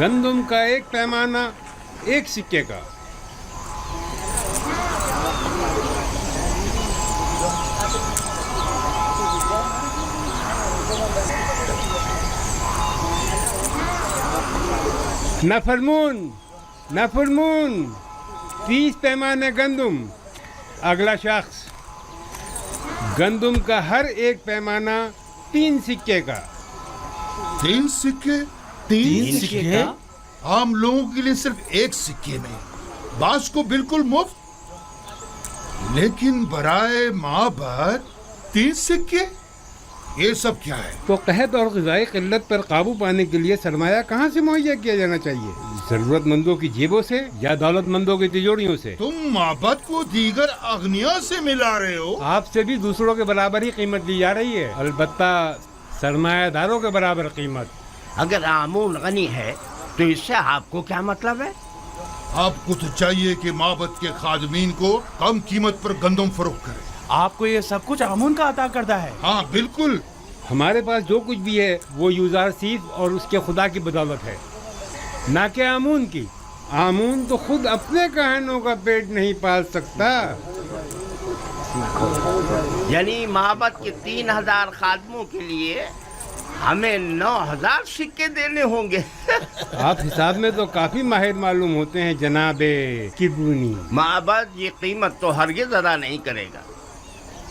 گندم کا ایک پیمانہ ایک سکے کا. نفرمون 30 پیمانے گندم. اگلا شخص. گندم کا ہر ایک پیمانہ 3 سکے کا. 3 سکے؟ 3 سکے؟ عام لوگوں کے لیے صرف 1 سکے میں، بعض کو بالکل مفت. لیکن برائے معبد 3 سکے؟ یہ سب کیا ہے؟ تو قحط اور غذائی قلت پر قابو پانے کے لیے سرمایہ کہاں سے مہیا کیا جانا چاہیے؟ ضرورت مندوں کی جیبوں سے یا دولت مندوں کی تجوریوں سے؟ تم معبد کو دیگر اغنیا سے ملا رہے ہو. آپ سے بھی دوسروں کے برابر ہی قیمت لی جا رہی ہے، البتہ سرمایہ داروں کے برابر قیمت. اگر آمون غنی ہے تو اس سے آپ کو کیا مطلب ہے؟ آپ کو تو چاہیے کہ معبد کے خادمین کو کم قیمت پر گندم فروخت کرے. آپ کو یہ سب کچھ آمون کا عطا کردہ ہے. ہاں بالکل. ہمارے پاس جو کچھ بھی ہے وہ یوزار سیف اور اس کے خدا کی بدولت ہے، نہ کہ آمون کی. آمون تو خود اپنے کہانوں کا پیٹ نہیں پال سکتا. یعنی معبد کے 3000 خادموں کے لیے ہمیں 9000 سکے دینے ہوں گے. آپ حساب میں تو کافی ماہر معلوم ہوتے ہیں جناب کبونی. معبد یہ قیمت تو ہرگز ادا نہیں کرے گا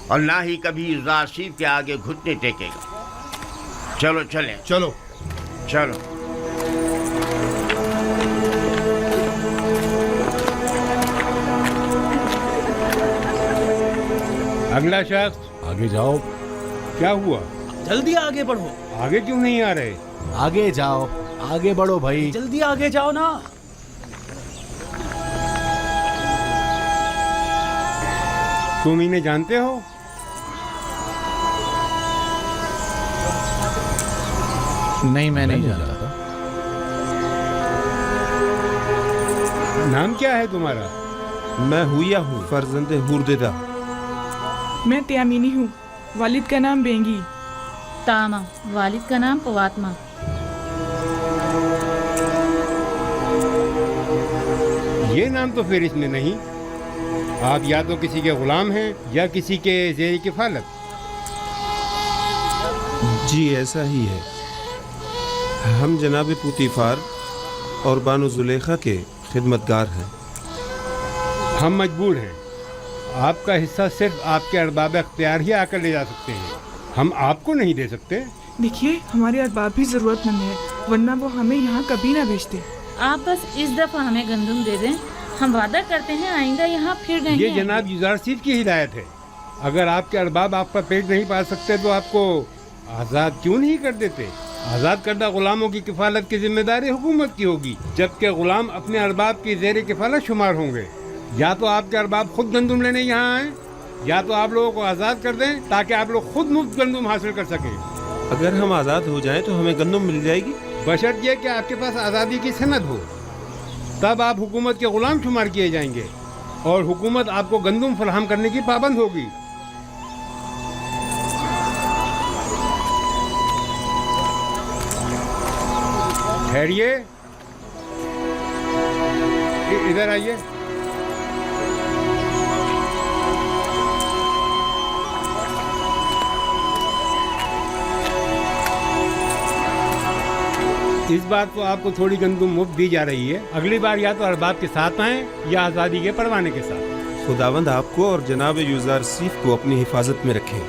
اور نہ ہی کبھی راشید کے آگے گھٹنے ٹیکے گا. چلو چلیں. چلو. اگلا شخص. آگے جاؤ. کیا ہوا؟ جلدی آگے بڑھو. آگے کیوں نہیں آ رہے؟ آگے جاؤ، آگے بڑھو بھائی. جلدی آگے جاؤ نا. تم انہیں جانتے ہو؟ نہیں، میں نہیں جانتا. نام کیا ہے تمہارا؟ میں ہویا ہوں، فرزند ہرددہ. میں تیامینی ہوں، والد کا نام بینگی. تاما، والد کا نام پواتما. یہ نام تو فہرست میں نہیں. آپ یا تو کسی کے غلام ہیں یا کسی کے زیر کفالت. جی ایسا ہی ہے. ہم جناب پوتیفار اور بانو زلیخا کے خدمتگار ہیں. ہم مجبور ہیں. آپ کا حصہ صرف آپ کے ارباب اختیار ہی آ کر لے جا سکتے ہیں، ہم آپ کو نہیں دے سکتے. دیکھیے ہمارے ارباب بھی ضرورت مند ہے، ورنہ وہ ہمیں یہاں کبھی نہ بھیجتے. آپ بس اس دفعہ ہمیں گندم دے دیں، ہم وعدہ کرتے ہیں آئندہ یہاں پھر رہیں گے. یہ جناب یوزار سیف کی ہدایت ہے. اگر آپ کے ارباب آپ کا پیٹ نہیں پال سکتے تو آپ کو آزاد کیوں نہیں کر دیتے؟ آزاد کردہ غلاموں کی کفالت کی ذمہ داری حکومت کی ہوگی، جبکہ غلام اپنے ارباب کی زیر کفالت شمار ہوں گے. یا تو آپ کے ارباب خود گندم لینے یہاں آئیں یا تو آپ لوگوں کو آزاد کر دیں تاکہ آپ لوگ خود مفت گندم حاصل کر سکیں. اگر ہم آزاد ہو جائیں تو ہمیں گندم مل جائے گی، بشرط یہ کہ آپ کے پاس آزادی کی سند ہو. تب آپ حکومت کے غلام شمار کیے جائیں گے اور حکومت آپ کو گندم فراہم کرنے کی پابند ہوگی. ٹھہریے، ادھر آئیے. اس بار تو آپ کو تھوڑی گندم مفت دی جا رہی ہے، اگلی بار یا تو ارباب کے ساتھ آئیں یا آزادی کے پروانے کے ساتھ. خداوند آپ کو اور جناب یوزار سیف کو اپنی حفاظت میں رکھیں.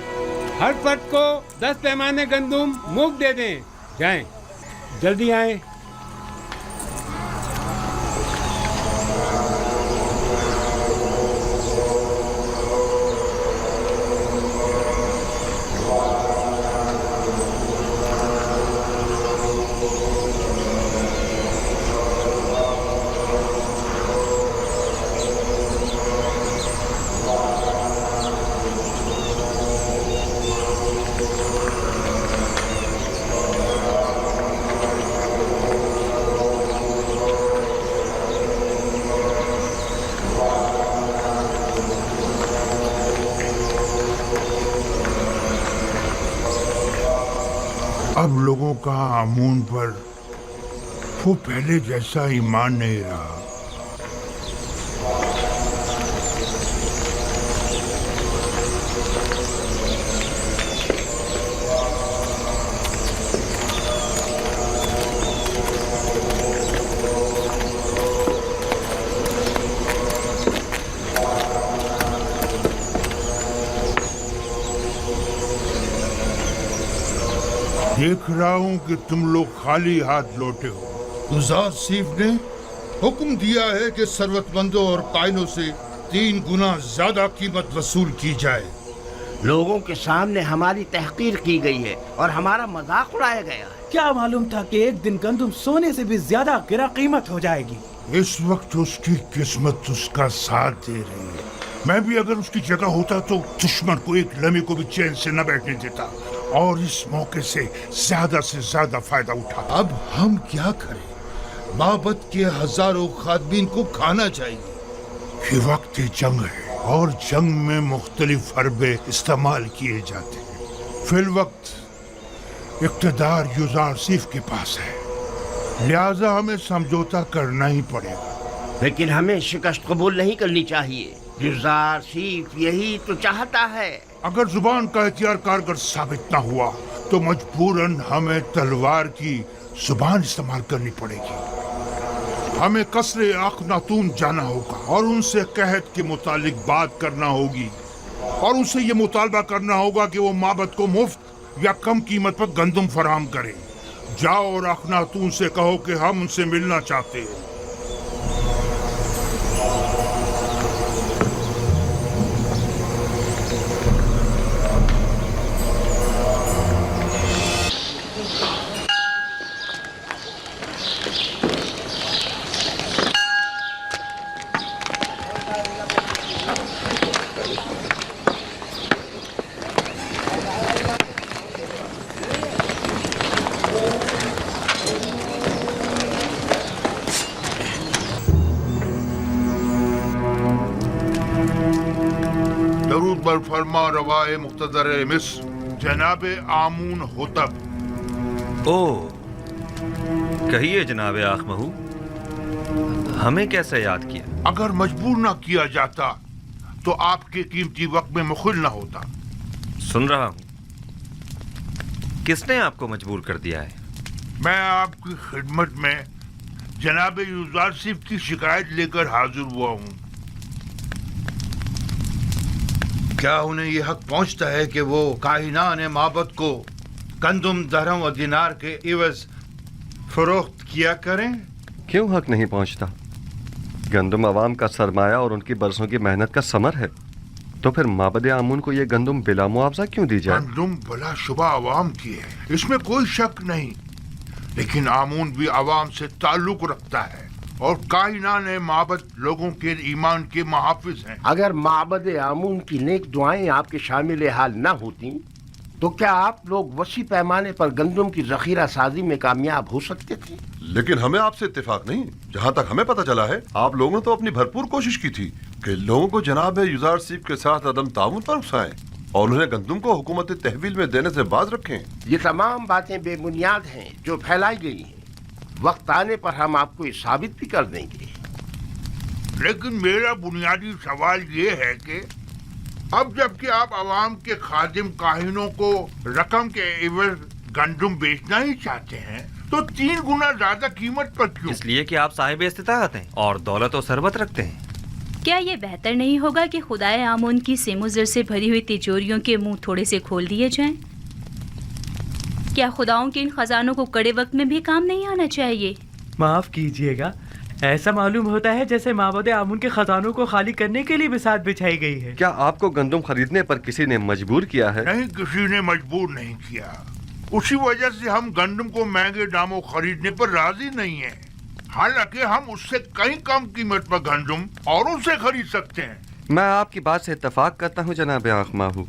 ہر فرد کو 10 پیمانے گندم مفت دے دیں. جائیں، جلدی آئیں. اب لوگوں کا آمون پر वो पहले जैसा ईमान नहीं रहा। देख रहा हूं कि तुम लोग खाली हाथ लौटे हो। गुजार सीफ ने हुक्म दिया है कि सरवतमंदों और कायनों से 3 गुना ज्यादा कीमत वसूल की जाए। लोगों के सामने हमारी तहकीर की गई है और हमारा मजाक उड़ाया गया है। क्या मालूम था कि एक दिन गंदम सोने से भी ज्यादा गिरा कीमत हो जाएगी। इस वक्त उसकी किस्मत उसका साथ दे रही है। मैं भी अगर उसकी जगह होता तो दुश्मन को एक लम्हे को भी चैन से न बैठने देता और इस मौके से ज्यादा फायदा उठा। अब हम क्या करें? माबद के हजारों खादमीन को खाना चाहिए। ये वक्त जंग है और जंग में मुख्तलिफ हरबे इस्तेमाल किए जाते हैं। फिल वक्त इक़्तिदार युज़ार सीफ के पास है, लिहाजा हमें समझौता करना ही पड़ेगा। लेकिन हमें शिकस्त कबूल नहीं करनी चाहिए। युज़ार सीफ यही तो चाहता है। अगर जुबान का इख्तियार कारगर साबित न हुआ तो मजबूरन हमें तलवार की जुबान इस्तेमाल करनी पड़ेगी। हमें कसरे अखनातून जाना होगा और उनसे कहत के मुतालिक बात करना होगी और उनसे ये मुतालबा करना होगा कि वो माबद को मुफ्त या कम कीमत पर गंदम फराहम करें। जाओ और अखनातून से कहो कि हम उनसे मिलना चाहते हैं। फरमा रवाए मुख्तदर मिस्र जनाब आमून होतब। ओ कहिए जनाब आखमहू, हमें कैसे याद किया? अगर मजबूर ना किया जाता तो आपके कीमती वक्त में मुखिल ना होता। सुन रहा हूं। किसने आपको मजबूर कर दिया है? मैं आपकी खिदमत में जनाब युज़ार सीफ की शिकायत लेकर हाजिर हुआ हूँ। क्या उन्हें यह हक पहुंचता है कि वो काहिनान माबद को गंदम, दरहम और दिनार के इवज फरोख्त किया करें? क्यों हक नहीं पहुंचता? गंदम अवाम का सरमाया और उनकी बरसों की मेहनत का समर है, तो फिर माबद आमून को ये गंदम बिला मुआवजा क्यों दी जाए? गंदम भला शुबा अवाम की है, इसमें कोई शक नहीं, लेकिन आमून भी अवाम से ताल्लुक रखता है और कायनान माबद लोगों के ईमान के मुहाफिज हैं। अगर माबद आमून की नेक दुआएं आपके शामिल हाल न होती तो क्या आप लोग वसी पैमाने पर गंदम की जखीरा साजी में कामयाब हो सकते थे? लेकिन हमें आपसे इत्तेफाक नहीं। जहाँ तक हमें पता चला है, आप लोगों ने तो अपनी भरपूर कोशिश की थी कि लोगों को जनाब युज़ार सीफ के साथ अदम ताउन पर उकसाएं और उन्हें गंदम को हुकूमत तहवील में देने से बाज रखें। ये तमाम बातें बेबुनियाद हैं जो फैलाई गई हैं। वक्त आने पर हम आपको ये साबित भी कर देंगे। लेकिन मेरा बुनियादी सवाल ये है कि अब जबकि आप अवाम के खादिम काहिनों को रकम के एवज गंदम बेचना ही चाहते हैं, तो 3 गुना ज्यादा कीमत पर क्यों? इसलिए कि आप साहिब इस्तिताअत हैं और दौलत और सरबत रखते हैं। क्या ये बेहतर नहीं होगा कि खुदाए आमून की सेमुजर से भरी हुई तिजोरियों के मुंह थोड़े से खोल दिए जाएं? क्या खुदाओं के इन खजानों को कड़े वक्त में भी काम नहीं आना चाहिए? माफ कीजिएगा, ऐसा मालूम होता है जैसे माबद आमून के खजानों को खाली करने के लिए बिसात बिछाई गई है। क्या आपको गंदम खरीदने पर किसी ने मजबूर किया है? नहीं, किसी ने मजबूर नहीं किया। उसी वजह से हम गंदम को महंगे दामों खरीदने पर राजी नहीं हैं। हालांकि हम उससे कहीं कम कीमत पर गंदम और उनसे खरीद सकते हैं। मैं आपकी बात से इत्तेफाक करता हूँ जनाब आखमाहू।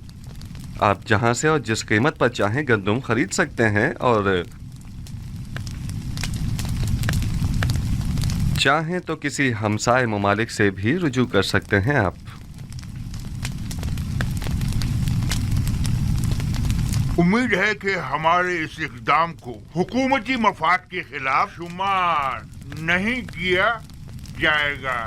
आप जहाँ से और जिस कीमत पर चाहें गंदम खरीद सकते हैं और चाहें तो किसी हमसाए ममालिक से भी रुजू कर सकते हैं। आप उम्मीद है कि हमारे इस इक़दाम को हुकूमती मफाद के खिलाफ शुमार नहीं किया जाएगा।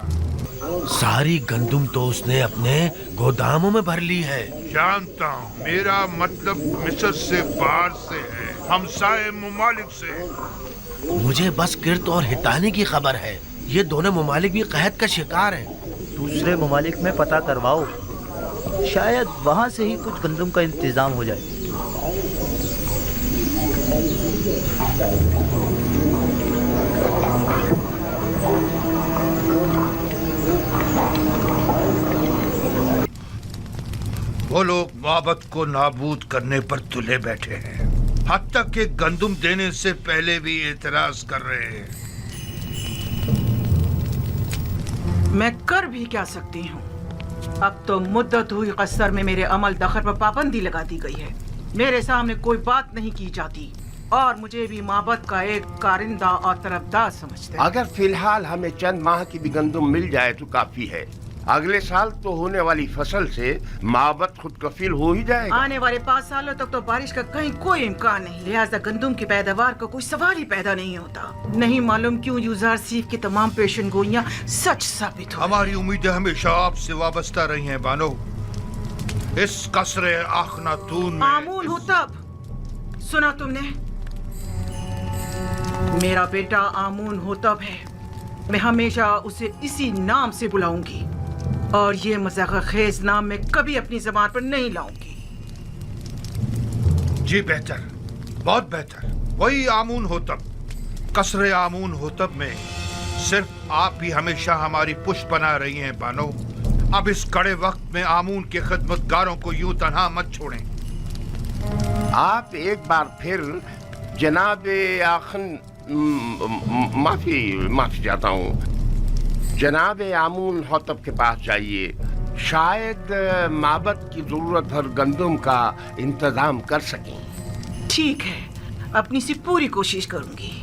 सारी गंदुम तो उसने अपने गोदामों में भर ली है। जानता हूँ, मेरा मतलब मिस्र से बाहर से है, हमसाए ममालिक से। मुझे बस किर्त और हितानी की खबर है। ये दोनों ममालिक भी कहत का शिकार हैं। दूसरे ममालिक में पता करवाओ, शायद वहाँ से ही कुछ गंदम का इंतजाम हो जाए। वो लोग माबद को नाबूद करने पर तुले बैठे हैं, हद तक कि गंदुम देने से पहले भी एतराज कर रहे हैं। मैं कर भी क्या सकती हूँ? अब तो मुद्दत हुई कसर में मेरे अमल दखल पर पाबंदी लगा दी गई है। मेरे सामने कोई बात नहीं की जाती और मुझे भी माबद का एक कारिंदा और तरफदार समझते हैं। अगर फिलहाल हमें चंद माह की भी गंदुम मिल जाए तो काफी है। अगले साल तो होने वाली फसल से माबद खुद कफील हो ही जाएगा। आने वाले 5 सालों तक तो बारिश का कहीं कोई इम्कान नहीं, लिहाजा गंदुम की पैदावार का कोई सवाल ही पैदा नहीं होता। नहीं मालूम क्यों यूजार सीफ की तमाम पेशन गोइयां सच साबित हो। हमारी उम्मीदें हमेशा आपसे वाबस्ता रही हैं बानो। इस कसरे आखनातून में आमून हो तब सुना तुमने? मेरा बेटा आमून हो तब है। मैं हमेशा उसे इसी नाम से बुलाऊंगी और ये मजाक खेज नाम में कभी अपनी जबान पर नहीं लाऊंगी। जी बेहतर, बहुत बेहतर, वही आमून होतब। कसरे आमून होतब में सिर्फ आप ही हमेशा हमारी पुष्ट बना रही हैं बानो। अब इस कड़े वक्त में आमून के खिदमतगारों को यूं तन्हा मत छोड़ें। आप एक बार फिर जनाब आखन माफी चाहता हूँ, जनाब आमून होतब के पास जाइए। शायद माबद की जरूरत भर गंदुम का इंतजाम कर सकें। ठीक है, अपनी सी पूरी कोशिश करूंगी।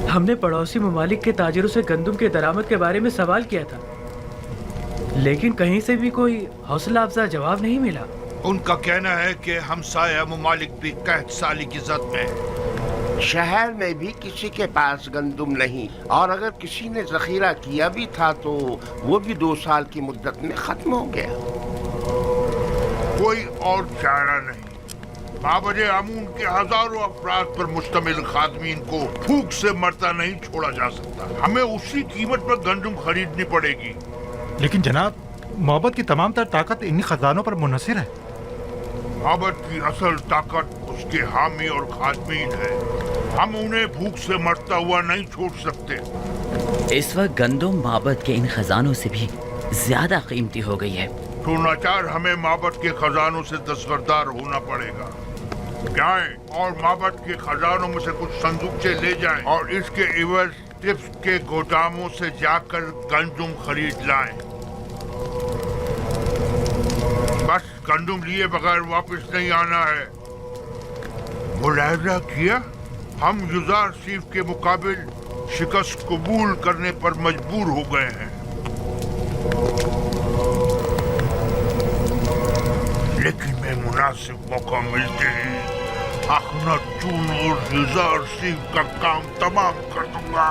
हमने पड़ोसी ममालिक के ताजिरों से गंदुम के दरामद के बारे में सवाल किया था, लेकिन कहीं से भी कोई हौसला अफजा जवाब नहीं मिला। उनका कहना है कि हमसाया ममालिक भी कहत साली की जद में। शहर में भी किसी के पास गंदुम नहीं, और अगर किसी ने जखीरा किया भी था तो वो भी 2 साल की मुद्दत में खत्म हो गया। कोई और चारा नहीं। माबद आमून के हजारों अफराद पर मुश्तमिल खादमीन को भूख से मरता नहीं छोड़ा जा सकता। हमें उसी कीमत पर गंदुम खरीदनी पड़ेगी। लेकिन जनाब, माबद की तमाम तर ताकत इन्हीं खजानों पर मुनहसिर है। माबद की असल ताकत उसके हामी और खादमीन है। हम उन्हें भूख से मरता हुआ नहीं छोड़ सकते। इस वक्त गंदुम माबद के इन खजानों से भी ज्यादा कीमती हो गई है। तो नाचार हमें माबद के खजानों से दस्तबरदार होना पड़ेगा। जाएं और माबद के खजानों में से कुछ संदूकचे ले जाएं और इसके इवज टिप्स के गोदामों से जाकर गंदुम खरीद लाएं। बस गंदुम लिए बगैर वापस नहीं आना है। मुलाहजा किया, हम युजार सीफ के मुकाबिल शिकस्त कबूल करने पर मजबूर हो गए हैं। लेकिन मैं मुनासिब मौका मिलते ही अखनातून और युजार सीफ का काम तमाम कर दूंगा।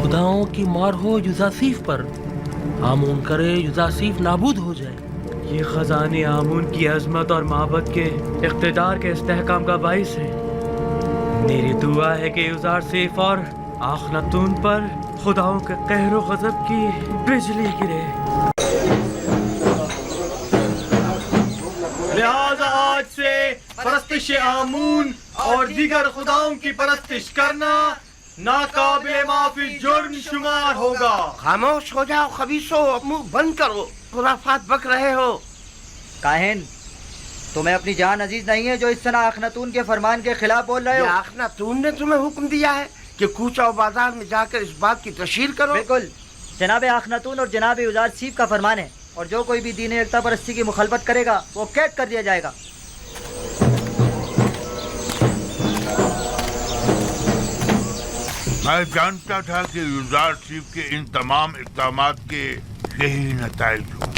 खुदाओं की मार हो युजासीफ पर, आमून करे युजासीफ नाबूद हो जाए। ये खजाने आमून की अजमत और माबद के इख्तिदार के इस्तेहकाम का बाइस है। میری دعا ہے کہ یوزارسیف اور آخناتون پر خداؤں کے قہر و غضب کی بجلی گرے. لہذا آج سے پرستش آمون اور دیگر خداؤں کی پرستش کرنا ناقابل معافی جرم شمار ہوگا. خاموش ہو جاؤ خبیثو، منہ بند کرو، خرافات بک رہے ہو. کاہن، تمہیں اپنی جان عزیز نہیں ہے جو اس طرح آخناتون کے فرمان کے خلاف بول رہے ہو؟ یہ آخناتون نے تمہیں حکم دیا ہے کہ کوچہ و بازار میں جا کر اس بات کی تشہیر کرو؟ بالکل، جناب آخناتون اور جناب یوزارسیف کا فرمان ہے، اور جو کوئی بھی دین یکتا پرستی کی مخالفت کرے گا وہ قید کر دیا جائے گا. میں جانتا تھا کہ یوزارسیف کے ان تمام اقدامات کے یہی نتائج ہوں.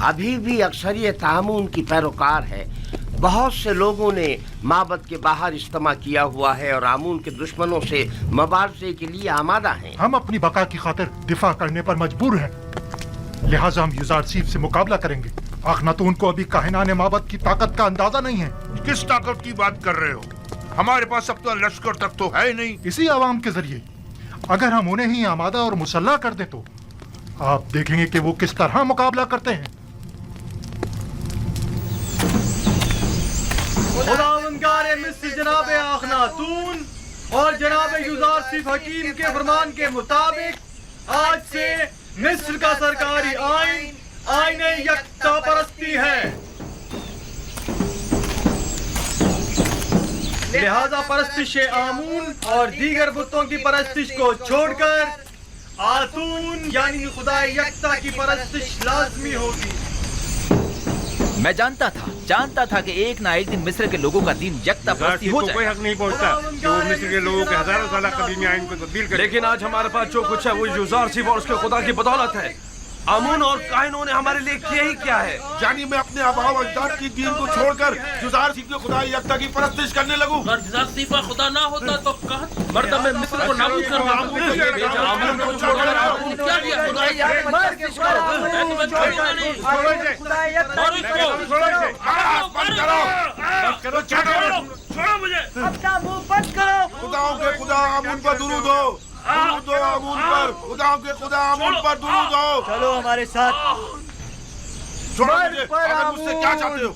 ابھی بھی اکثریت آمون کی پیروکار ہے. بہت سے لوگوں نے معبد کے باہر اجتماع کیا ہوا ہے اور آمون کے دشمنوں سے مبارزے کے لیے آمادہ ہیں. ہم اپنی بقا کی خاطر دفاع کرنے پر مجبور ہیں، لہٰذا ہم یوزارسیف سے مقابلہ کریں گے. آخناتون کو ابھی کاہنان معبد کی طاقت کا اندازہ نہیں ہے. کس طاقت کی بات کر رہے ہو؟ ہمارے پاس اب تو لشکر تک تو ہے نہیں. اسی عوام کے ذریعے اگر ہم انہیں ہی آمادہ اور مسلح کر دیں تو آپ دیکھیں گے کہ وہ کس طرح مقابلہ کرتے ہیں. خداوندگار مصر جناب آخناتون اور جناب یوزارسیف حکیم کے فرمان کے مطابق آج سے مصر کا سرکاری آئین آئین یکتا پرستی ہے. لہذا پرستش آمون اور دیگر بتوں کی پرستش کو چھوڑ کر آتون یعنی خدا یکتا کی پرستش لازمی ہوگی. میں جانتا تھا کہ ایک نہ ایک دن مصر کے لوگوں کا دین یکتا پرستی ہو جائے. کوئی حق نہیں پہنچتا کہ وہ مصر کے لوگوں کے ہزاروں سالہ قدیمی آئین کو تبدیل کرے. لیکن آج ہمارے پاس جو کچھ ہے وہ یوزارسیف اور اس کے خدا کی بدولت ہے. آمون اور کاہنوں نے ہمارے لیے کیا ہی کیا ہے؟ یعنی میں اپنے آباء و اجداد کی دین کو چھوڑ کر یوزارسیف کے خدا یکتا کی پرستش کرنے لگوں. اگر یوزارسیف کا خدا نہ ہوتا تو مردم میں مصر کو نابود کر دیتا. آمون کو چھوڑ کر آمون کیا دیا؟ خدا اپنا منہ بند کرو. خداؤں کے خدا آمون پر درود ہو. درود ہو آمون پر. خداؤں کے خدا آمون پر درود ہو. چلو ہمارے ساتھ. چھوڑو مجھے. اگر مجھ سے کیا چاہتے ہو؟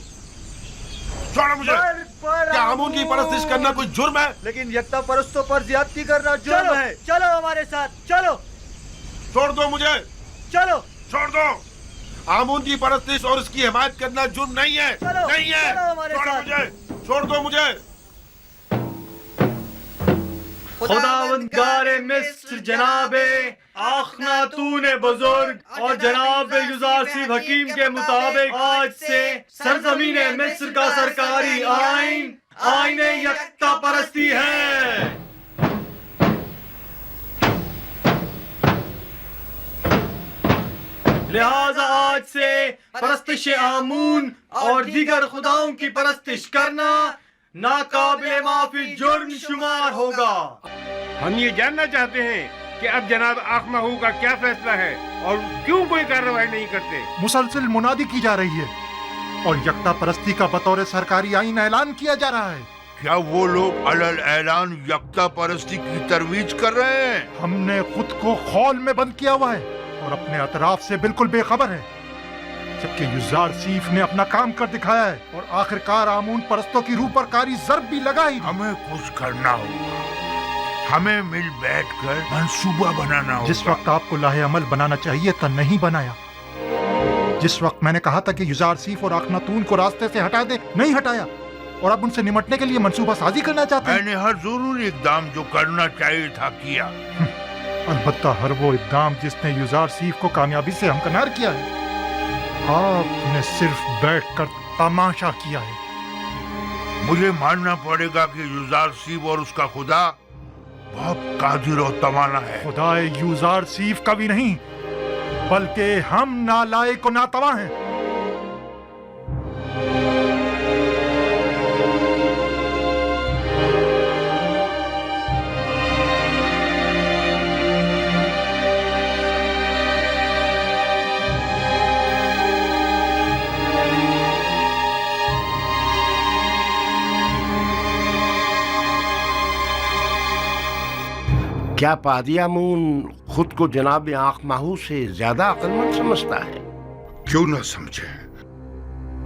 چھوڑو مجھے. کیا آمون کی پرستش کرنا کوئی جرم ہے؟ لیکن یکتا پرستوں پر زیادتی کرنا جرم ہے. چلو ہمارے ساتھ. چلو. چھوڑ دو مجھے. چلو. چھوڑ دو. آمون کی پرستش اور اس کی حمایت کرنا جرم نہیں ہے. نہیں ہے. چھوڑو مجھے. چھوڑ دو مجھے. خداوندگار مصر جناب آخناتون بزرگ اور جناب یوزارسیف حکیم کے مطابق آج سے سرزمین مصر کا سرکاری آئین آئین یکتا پرستی ہے. لہذا آج سے پرستش آمون اور دیگر خداؤں کی پرستش کرنا ناقابل معافی جرم شمار ہوگا. ہم یہ جاننا چاہتے ہیں کہ اب جناب آخناتون کا کیا فیصلہ ہے اور کیوں کوئی کارروائی نہیں کرتے. مسلسل منادی کی جا رہی ہے اور یکتا پرستی کا بطور سرکاری آئین اعلان کیا جا رہا ہے. کیا وہ لوگ علل اعلان یکتا پرستی کی ترویج کر رہے ہیں؟ ہم نے خود کو خول میں بند کیا ہوا ہے اور اپنے اطراف سے بالکل بے خبر ہے، جبکہ یوزارسیف نے اپنا کام کر دکھایا ہے اور آخرکار آمون پرستوں کی روح پر کاری ضرب بھی لگائی. ہمیں کچھ کرنا ہوگا. ہمیں مل بیٹھ کر منصوبہ بنانا ہوگا. جس وقت آپ کو لاہ عمل بنانا چاہیے تھا نہیں بنایا. جس وقت میں نے کہا تھا کہ یوزارسیف اور آخناتون کو راستے سے ہٹا دے نہیں ہٹایا، اور اب ان سے نمٹنے کے لیے منصوبہ سازی کرنا چاہتے ہیں. میں نے ہر ضروری اقدام جو کرنا چاہیے تھا کیا. البتہ ہر وہ اقدام جس نے یوزارسیف کو کامیابی سے ہمکنار کیا ہے. آپ نے صرف بیٹھ کر تماشا کیا ہے. مجھے ماننا پڑے گا کہ یوزارسیف اور اس کا خدا بہت قادر و توانا ہے. خدا یوزارسیف کا بھی نہیں بلکہ ہم نالائق و ناتواں ہیں. क्या पादियामून खुद को जनाब आँख माहू से ज्यादा अक्लमंद समझता है? क्यों ना समझे?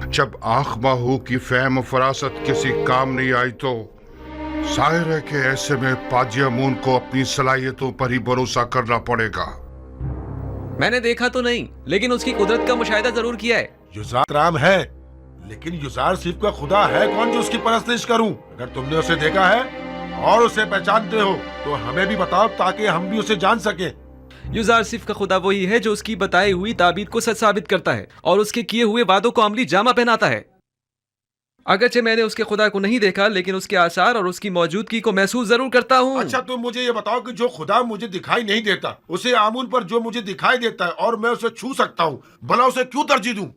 जब आँख माहू की फहम फरासत किसी काम नहीं आई तो जाहिर है कि ऐसे में पादियामून को अपनी सलाहियतों पर ही भरोसा करना पड़ेगा। मैंने देखा तो नहीं, लेकिन उसकी कुदरत का मुशाहिदा जरूर किया है। युजार राम है, लेकिन युजार सिर्फ का खुदा है कौन जो उसकी परस्तिश करूं? अगर तुमने उसे देखा है और उसे पहचानते हो तो हमें भी बताओ ताकि हम भी उसे जान सके। युजार सिर्फ का खुदा वही है जो उसकी बताई हुई ताबीर को सच साबित करता है और उसके किए हुए वादों को अमली जामा पहनाता है। अगरचे मैंने उसके खुदा को नहीं देखा, लेकिन उसके आसार और उसकी मौजूदगी को महसूस जरूर करता हूँ। अच्छा, तुम मुझे ये बताओ कि जो खुदा मुझे दिखाई नहीं देता, उसे आमून पर जो मुझे दिखाई देता है और मैं उसे छू सकता हूँ, भला उसे क्यों तरजीह दूं?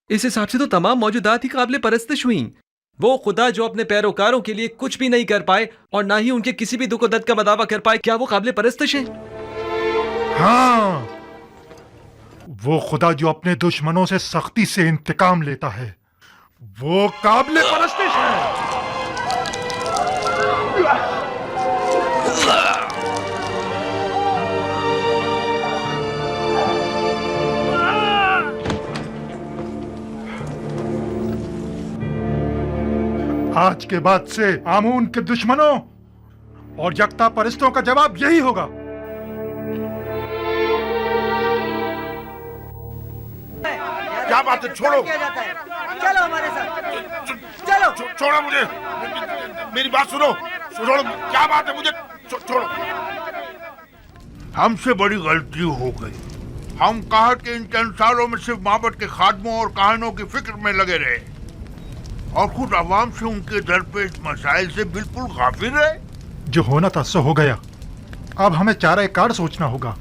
इस हिसाब से तो तमाम मौजूदात ही काबिल परस्तिश हुई। वो खुदा जो अपने पैरोकारों के लिए कुछ भी नहीं कर पाए और ना ही उनके किसी भी दुख दर्द का मदावा कर पाए, क्या वो काबिल परस्तिश है? हाँ, वो खुदा जो अपने दुश्मनों से सख्ती से इंतकाम लेता है, वो काबिल परस्तिश है। आज के बाद से आमून के दुश्मनों और यकता परस्तों का जवाब यही होगा। क्या बात है? छोड़ो, चलो हमारे साथ, चलो। छोड़ो मुझे, मेरी बात सुनो, छोड़ो। क्या बात है? मुझे छोड़ो। हमसे बड़ी गलती हो गई। हम कहा कि इन चंद सालों में सिर्फ माबद के खादमों और काहनों की फिक्र में लगे रहे और खुद अवाम से उनके दरपेश मसाइल से बिल्कुल गाफिल रहे। जो होना था सो हो गया। अब हमें चारा कार सोचना होगा।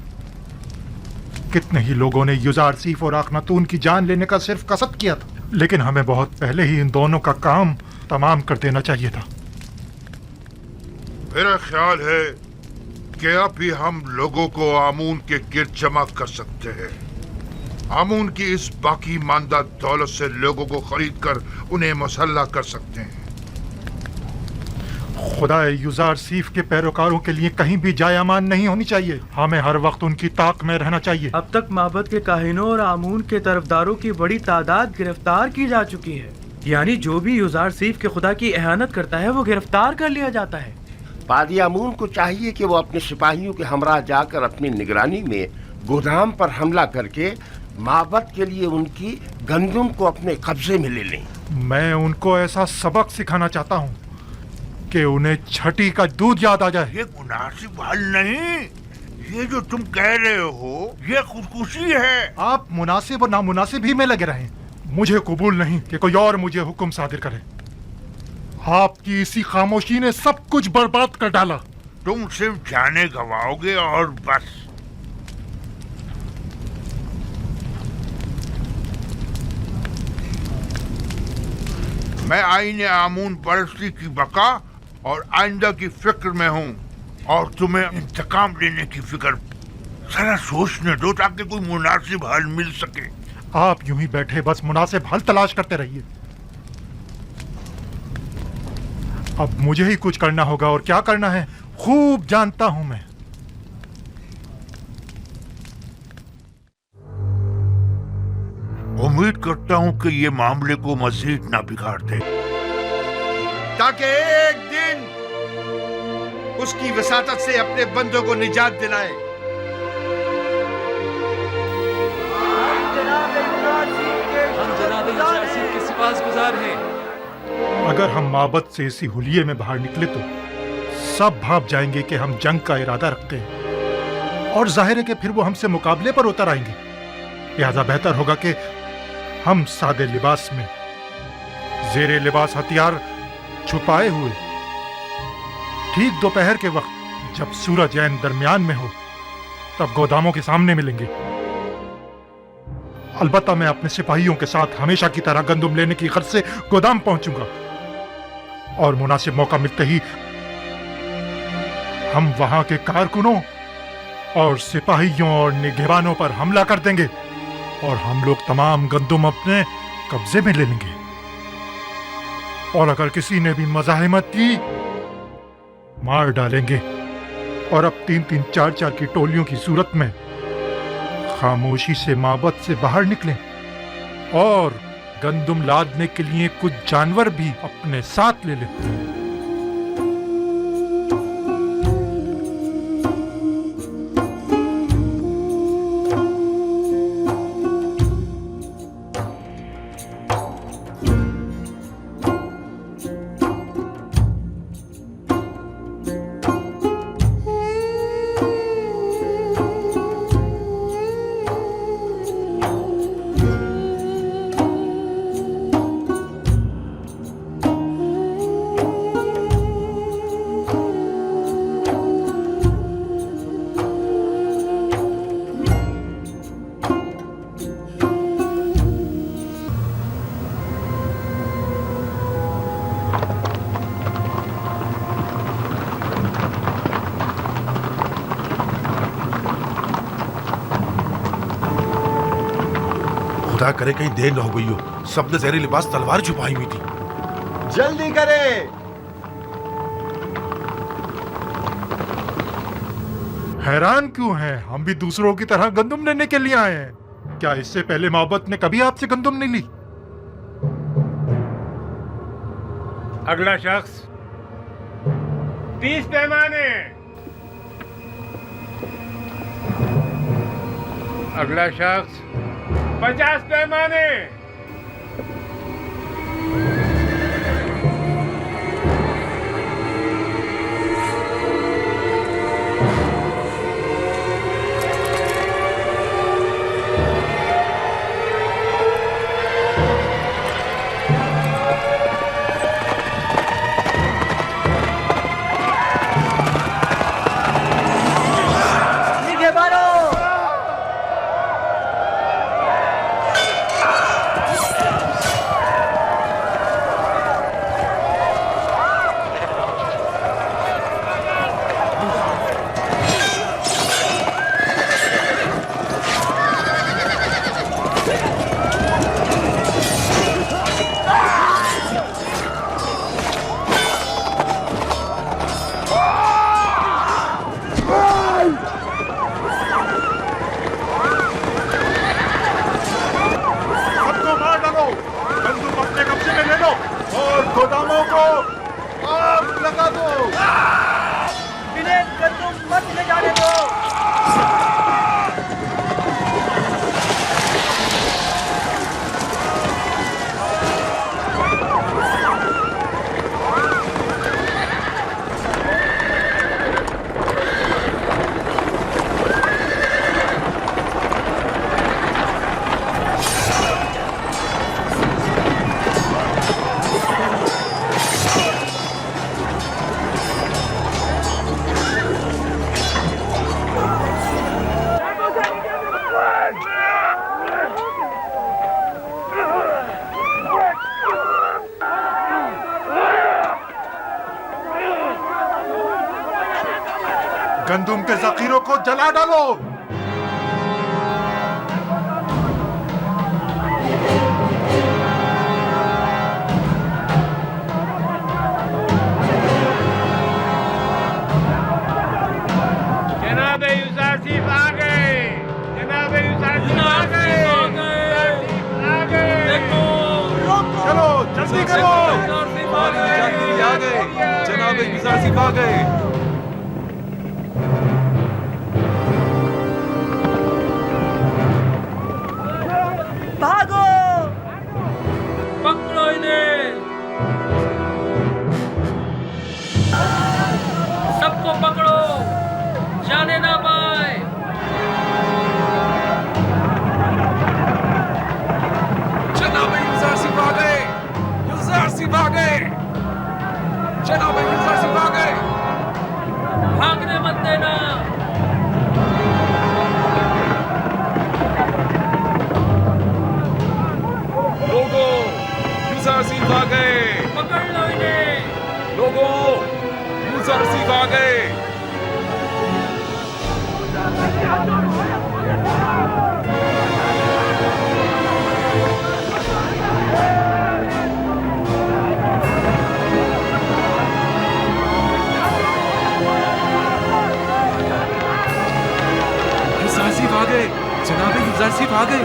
कितने ही लोगों ने युजारसीफ और आखनातून की जान लेने का सिर्फ कसद किया था, लेकिन हमें बहुत पहले ही इन दोनों का काम तमाम कर देना चाहिए था। मेरा ख्याल है कि अब भी हम लोगों को आमून के गिर्द जमा कर सकते हैं। आमून की इस बाकी मानदा दौलत से लोगों को खरीद कर उन्हें मसल्ला कर सकते हैं। खुदा युजार सीफ के पैरोकारों के लिए कहीं भी जाय अमान नहीं होनी चाहिए। हमें हर वक्त उनकी ताक में रहना चाहिए। अब तक माबद के काहिनों और आमून के तरफदारों की बड़ी तादाद गिरफ्तार की जा चुकी है। यानी जो भी युजार सीफ के खुदा की एहानत करता है वो गिरफ्तार कर लिया जाता है। पादियामून को चाहिए कि वो अपने सिपाहियों के हमरा जाकर अपनी निगरानी में गोदाम पर हमला करके माबद के लिए उनकी गंदुम को अपने कब्जे में ले लें। मैं उनको ऐसा सबक सिखाना चाहता हूँ कि उन्हें छठी का दूध याद आ जाए। ये मुनासिब हल नहीं। ये जो तुम कह रहे हो ये खुदकुशी है। आप मुनासिब और नामुनासिब ही में लगे रहें। मुझे कबूल नहीं कि कोई और मुझे हुक्म सादिर करे। आपकी इसी खामोशी ने सब कुछ बर्बाद कर डाला। तुम सिर्फ जाने गवाओगे और बस। मैं आईने आमून परस्ती की बका और आइंदा की फिक्र में हूँ और तुम्हें इंतकाम लेने की फिक्र। जरा सोचने दो ताकि कोई मुनासिब हल मिल सके। आप यूं ही बैठे बस मुनासिब हल तलाश करते रहिए। अब मुझे ही कुछ करना होगा और क्या करना है खूब जानता हूं मैं। उम्मीद करता हूं कि ये मामले को मजीद ना बिगाड़ दे, ताकि एक दिन उसकी वसातत से अपने बंदों को निजात दिलाए। हम जनाब युजार सीफ के सिपाहगुजार हैं। अगर हम माबद से इसी हुलिये में बाहर निकले तो सब भाप जाएंगे कि हम जंग का इरादा रखते हैं और जाहिर है कि फिर वो हमसे मुकाबले पर उतर आएंगे। लिहाजा बेहतर होगा कि हम सादे लिबास में जेरे लिबास हथियार छुपाए हुए ठीक दोपहर के वक्त जब सूरज ऐन दरमियान में हो तब गोदामों के सामने मिलेंगे। अलबत्ता मैं अपने सिपाहियों के साथ हमेशा की तरह गंदुम लेने की गर्ज से गोदाम पहुंचूंगा और मुनासिब मौका मिलते ही हम वहां के कारकुनों और सिपाहियों और निगहबानों पर हमला कर देंगे और हम लोग तमाम गंदुम अपने कब्जे में ले लेंगे। और अगर किसी ने भी मज़ाहिमत की मार डालेंगे और अब 3-3, 4-4 की टोलियों की सूरत में खामोशी से माबद से बाहर निकलें और गंदुम लादने के लिए कुछ जानवर भी अपने साथ ले लें। खुदा करे कहीं देर न हो गई हो। सबने जहरी लिबास तलवार छुपाई हुई थी। जल्दी करे। हैरान क्यों हैं? हम भी दूसरों की तरह गंदुम लेने के लिए आए हैं। क्या इससे पहले मोहब्बत ने कभी आपसे गंदुम नहीं ली? अगला शख्स 30 पैमाने। अगला शख्स 50 पैमाने। गंदुम के जखीरों को जला डालो। जनाब यूसुफ आ गए। जनाब यूसुफ आ गए। आ गए। चलो जल्दी करो। आ गए। जनाब यूसुफ आ गए। भागो, पकड़ो इन्हें, सबको पकड़ो, जाने ना पाए। जनाब यूसुफ आ गए। यूसुफ आ गए। जनाब यूसुफ आ गए। भागने मत देना। लोगों, यूसुफ आ गए। पकड़ लो इन्हें। लोगों, यूसुफ आ गए। युजार सिर्फ आ गए।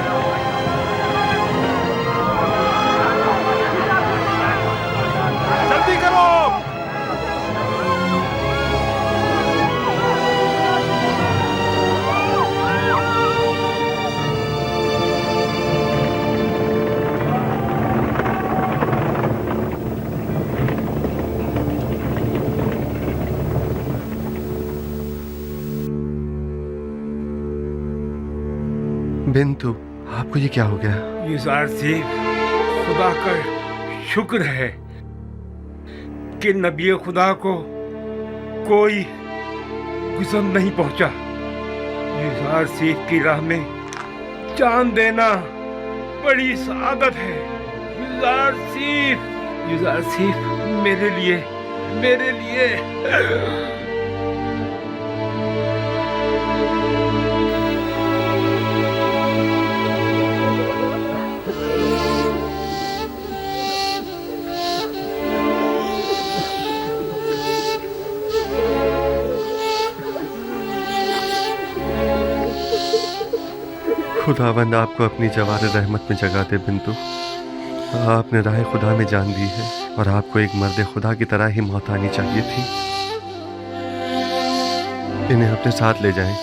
जल्दी करो। बिंतु, आपको ये क्या हो गया? युजार सिर्फ खुदा का शुक्र है कि नबी खुदा को कोई गुज़र नहीं पहुंचा। युजार सिर्फ की राह में जान देना बड़ी सआदत है। युजार सिर्फ मेरे लिए खुदावंद आपको अपनी जवार रहमत में जगा दे बिंतु। आपने राह खुदा में जान दी है और आपको एक मर्द खुदा की तरह ही मौत आनी चाहिए थी। इन्हें अपने साथ ले जाएं।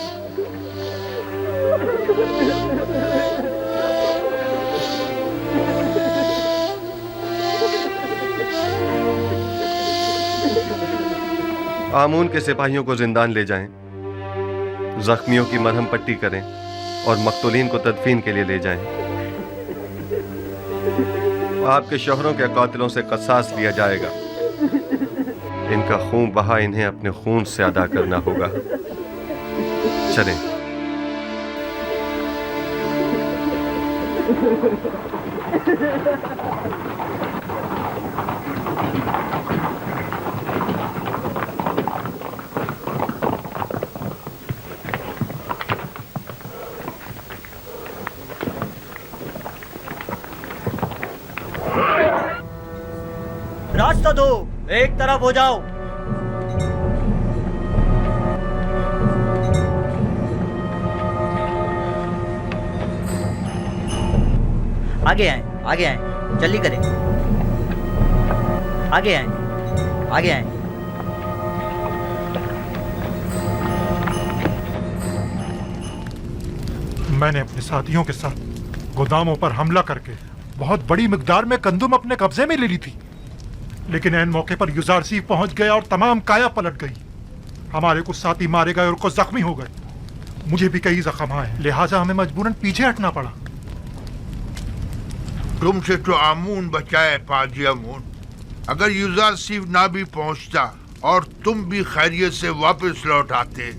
आमून के सिपाहियों को जिंदान ले जाएं, जख्मियों की मरहम पट्टी करें और मकतूलीन को तदफीन के लिए ले जाएं। आपके शोहरों के कातिलों से क़सास लिया जाएगा। इनका खून बहा इन्हें अपने खून से अदा करना होगा। चलें। रास्ता दो, एक तरफ हो जाओ। आगे आए, जल्दी करें। आगे आए। मैंने अपने साथियों के साथ गोदामों पर हमला करके बहुत बड़ी मिकदार में गंदुम अपने कब्जे में ले ली थी, लेकिन ऐन मौके पर युजार सिर्फ पहुंच गया और तमाम काया पलट गई। हमारे कुछ साथी मारे गए और कुछ जख्मी हो गए। मुझे भी कई जख्म आए, लिहाजा हमें मजबूरन पीछे हटना पड़ा। तुमसे तो आमून बचाए पाजी आमून। अगर युजार सिर्फ ना भी पहुंचता और तुम भी खैरियत से वापस लौट आते,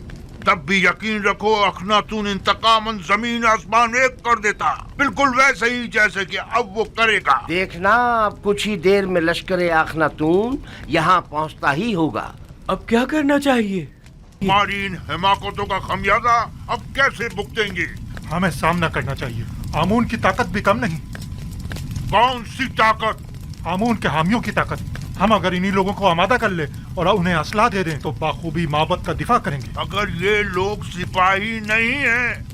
तब भी यकीन रखो अखनातून इंतकामन जमीन आसमान एक कर देता, बिल्कुल वैसे ही जैसे कि अब वो करेगा। देखना, अब कुछ ही देर में लश्कर अखनातून यहाँ पहुँचता ही होगा। अब क्या करना चाहिए? हमारी इन हिमाकतों का खमियाजा अब कैसे भुगतेंगे? हमें सामना करना चाहिए। आमून की ताकत भी कम नहीं। कौन सी ताकत? आमून के हामियों की ताकत। हम अगर इन्हीं लोगों को आमादा कर ले और उन्हें असला दे दें तो बाखूबी माबद का दिफा करेंगे। अगर ये लोग सिपाही नहीं हैं,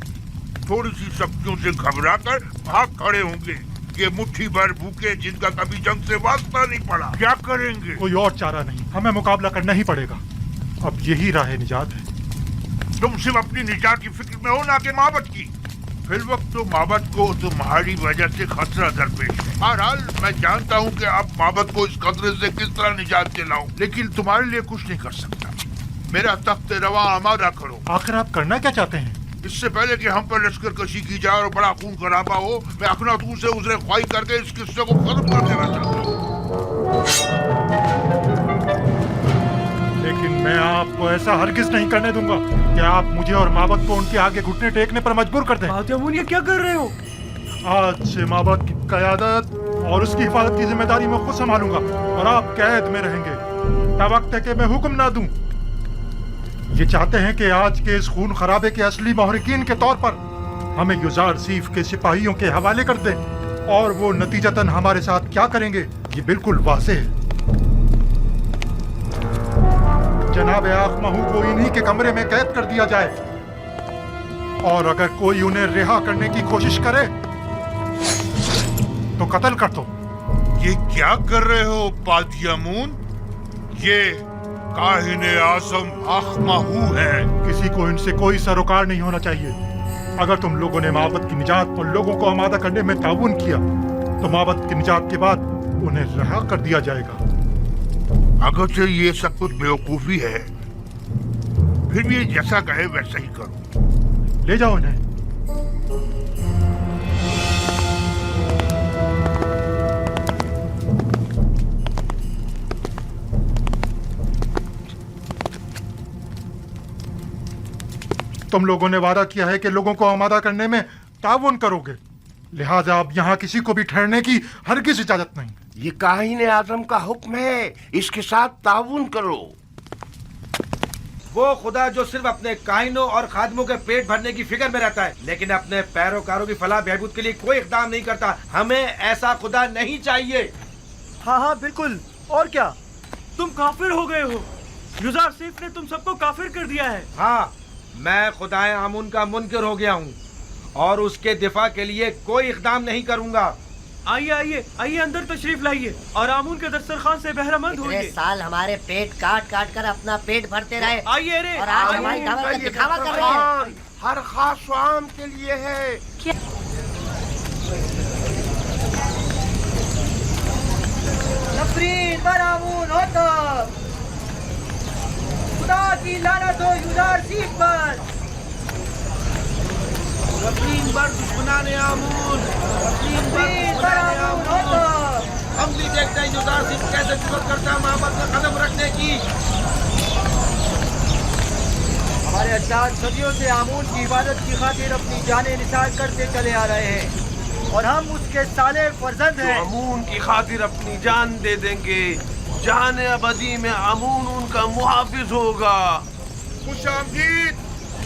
थोड़ी सी सब्जियों से घबरा कर भाग खड़े होंगे। ये मुट्ठी भर भूखे जिनका कभी जंग से वास्ता नहीं पड़ा, क्या करेंगे? कोई और चारा नहीं, हमें मुकाबला करना ही पड़ेगा। अब यही राह निजात है। तुम सिर्फ अपनी निजात की फिक्र में हो, ना कि माबद की। फिर वक्त तो माबद को तुम्हारी वजह से खतरा दरपेश है। बहरहाल मैं जानता हूँ कि अब माबद को इस खतरे से किस तरह निजात दिलाऊं, लेकिन तुम्हारे लिए कुछ नहीं कर सकता। मेरा तख्त रवा आमादा करो। आखिर आप करना क्या चाहते हैं? इससे पहले कि हम पर लश्कर कशी की जाए और बड़ा खून खराबा हो, मैं अखनातून से उजरे ख्वाही करके इस किस्से को खत्म कर देना चाहता हूँ। लेकिन मैं आपको ऐसा हरगिज नहीं करने दूंगा कि आप मुझे और माबद को उनके आगे घुटने टेकने पर मजबूर कर दें। ये क्या कर रहे हो? आज से माबद की क़यादत और उसकी हिफाजत की जिम्मेदारी मैं खुद संभालूंगा और आप कैद में रहेंगे तब वक्त तक मैं हुक्म ना दूं। ये चाहते हैं कि आज के इस खून खराबे के असली महरिकीन के तौर पर हमें युजार सीफ के सिपाहियों के हवाले कर दें, और वो नतीजतन हमारे साथ क्या करेंगे ये बिल्कुल वाज़ेह है। जनाब आखमहू को इन्हीं के कमरे में कैद कर दिया जाए और अगर कोई उन्हें रिहा करने की कोशिश करे तो कत्ल कर दो। ये क्या कर रहे हो पादी अमून? ये काहिने आजम आखमाहू है। किसी को इनसे कोई सरोकार नहीं होना चाहिए। अगर तुम लोगों ने माबद की निजात और लोगों को आमादा करने में ताउन किया तो माबद की निजात के बाद उन्हें रिहा कर दिया जाएगा। अगरचे ये सब कुछ बेवकूफी है, फिर भी ये जैसा कहे वैसा ही करो। ले जाओ इन्हें। तुम लोगों ने वादा किया है कि लोगों को आमादा करने में ताउन करोगे, लिहाजा अब यहाँ किसी को भी ठहरने की हरगिज़ इजाजत नहीं। ये काहिने आजम का हुक्म है, इसके साथ ताउन करो। वो खुदा जो सिर्फ अपने काइनों और खादमों के पेट भरने की फिक्र में रहता है, लेकिन अपने पैरोकारों की फलाह बहबूद के लिए कोई इक़दाम नहीं करता, हमें ऐसा खुदा नहीं चाहिए। हाँ हाँ बिल्कुल। और क्या, तुम काफिर हो गए हो। युजार सीफ ने तुम सबको काफिर कर दिया है। हाँ, मैं खुदाए आमून का मुनकिर हो गया हूँ और उसके दिफा के लिए कोई इक़दाम नहीं करूँगा। आइए आइए आइए, अंदर तशरीफ लाइए और आमून के दस्तरखान से बहरामंद होइए। साल हमारे पेट काट काट कर अपना पेट भरते रहे। आइए रे, और आज हमारी दावत का दिखावा कर रहे हैं। हर खास आम के लिए है। नफरीन पर आमून हो तो खुदा की लानत हो युजार सीफ पर। नफरीन पर दुश्मनाने आमून, नफरीन पर आमून हो तो हम भी देखते हैं युजार सीफ कैसे जुर्रत करता है मोहब्बत में कदम रखने की। हमारे अजदाद सदियों से आमून की इबादत की खातिर अपनी जानें निसार करते चले आ रहे हैं और हम उसके साले फर्जंद हैं। आमून की खातिर अपनी जान दे देंगे, जान अबदी में आमून उनका मुहाफिज होगा। खुशामदीद,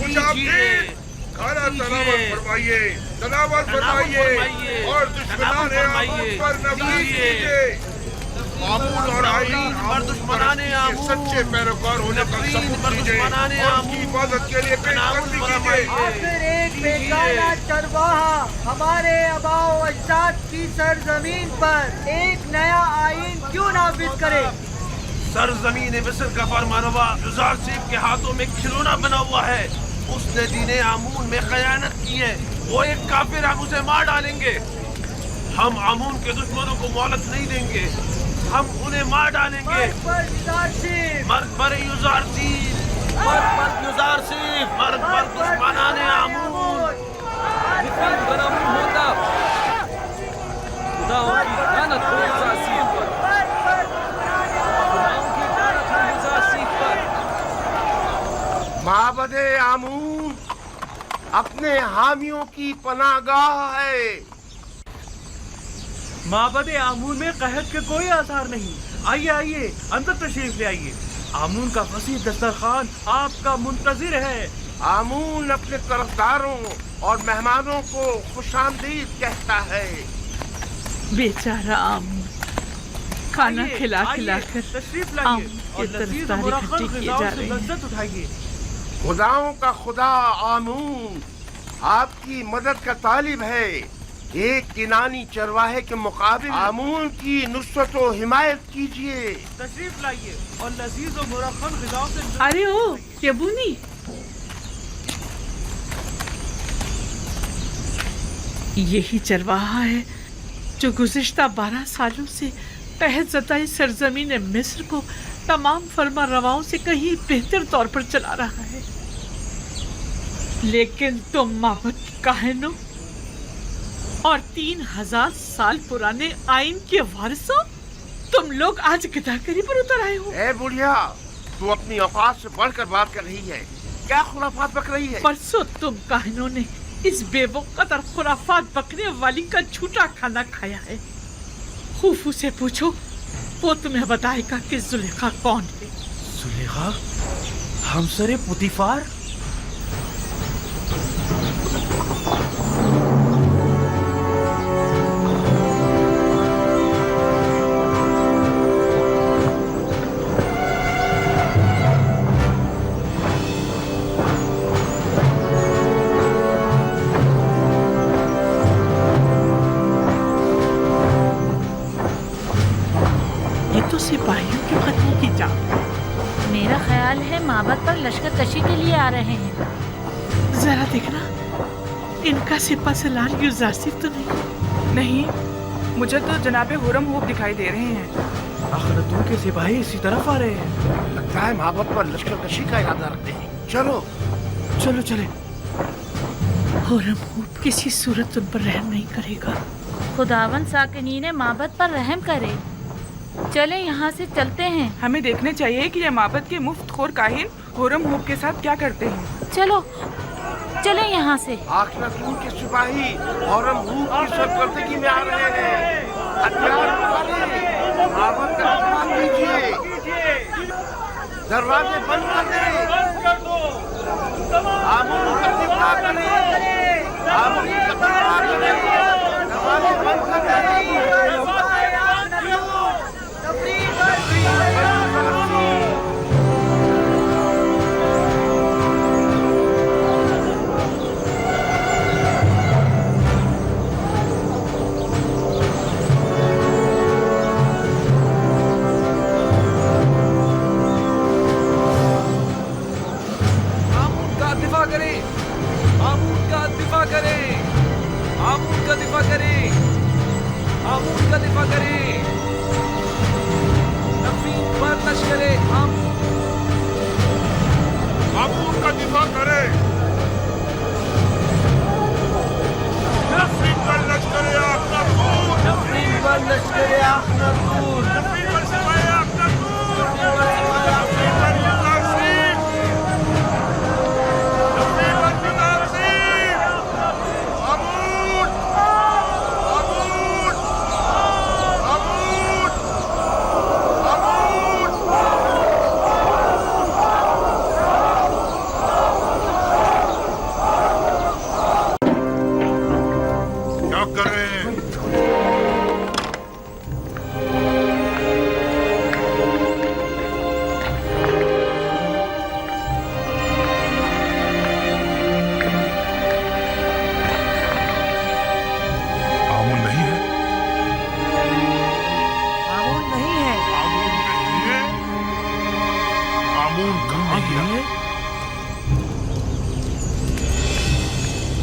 खुशामदीद। खाना तलावत फरमाइए, तलावत फरमाइए और दुश्मनाने आमून पर नफरत कीजिए। आमून और आईन और दुश्मनाने आमून सच्चे पैरोकार होने का सबूत दीजिए और उनकी हिफाजत के लिए पेशकश कीजिए। आखिर एक बेगाना चरवाहा हमारे आबाओ अजदाद की सरजमीन पर एक नया आईन क्यों नाफिज करे? सरजमीन मिस्र का फरमानवा युजार सीफ के हाथों में खिलौना बना हुआ है। उसने दीने आमून में खयानत की है। वो एक काफिर, हम उसे मार डालेंगे। हम आमून के दुश्मनों को मोहलत नहीं देंगे, हम उन्हें मार डालेंगे। मर्द पर युजार सीफ, मर्द पर युजार सीफ, मर्द पर युजार सीफ, मर्द पर दुश्मनाने आमून। नफरीन पर आमून होता, खुदाओं की लानत हो युजार सीफ पर, खुदाओं की लानत हो युजार सीफ पर। माबदे आमून अपने हामियों की पनाहगाह है। माबदे आमून में कहत के कोई आसार नहीं। आइए आइए, अंदर तशरीफ ले आइए। आमून का वसीह दस्तरखान आपका मुंतजिर है। आमून अपने तरफदारों और मेहमानों को खुशामदीद कहता है। बेचारा आमून खाना खिला खिला कर तशरीफ लाइए आमून और की लजीज तरफदारी मुरक्खब इकट्ठी की ग़िज़ाओं जा से रही है। लज्जत उठाइए। खुदाओं का खुदा आमून आपकी मदद का तालिब है। एक किनानी चरवाहे के मुकाबिल आमून की नुसरत व हिमायत कीजिए। तशरीफ लाइए और लजीज और मुरक्खब ग़िज़ाओं से। अरे ओ यबूनी, यही चरवाहा है जो गुज़िश्ता 12 सालों से तहत ज़दाई सरजमीन मिस्र को तमाम फर्मा रवाओं से कहीं बेहतर तौर पर चला रहा है। लेकिन तुम माबद की काहिनों और 3000 साल पुराने आइन के वारिसों, तुम लोग आज गिदाकरी पर उतर आए हो। ए बुढ़िया, तू अपनी औकात से बढ़कर बात कर रही है। क्या खुराफात बक रही है? परसों तुम काहिनों ने इस बेवकूफ़ और खुराफात बकने वाली का झूठा खाना खाया है। खूफू से पूछो, वो तुम्हें बताएगा कि जुलेखा कौन है। जुलेखा? हमसरे पुतीफार? ये तो सिपाहियों के खत्म की जान। मेरा ख्याल है माबद पर लश्कर कशी के लिए आ रहे हैं। जरा देखना, इनका सिपा सलार युजारसीफ तो नहीं? नहीं, मुझे तो जनाबे हुरम हूब दिखाई दे रहे हैं। अखनतून के सिपाही इसी तरफ आ रहे हैं। लगता है महाबत पर लश्कर कशी का इरादा रखते हैं। चलो चलो चले। हुरम हूब किसी सूरत उन पर रहम नहीं करेगा। खुदावन साकिनीन माबद पर रहम करे। चले यहाँ से चलते हैं। हमें देखने चाहिए कि ये माबद के मुफ्तखोर काहिन हुरम हूब के साथ क्या करते हैं। चलो चले यहाँ से। आखिरतून के सिपाही हुरम हूब की सरकर्दगी में आ रहे हैं। हथियार उठाइए, माबद का दरवाजा कीजिए, दरवाजे बंद कर दें, आमून का दिफा करें, आमून का दिफा करें, दरवाजे बंद कर दें।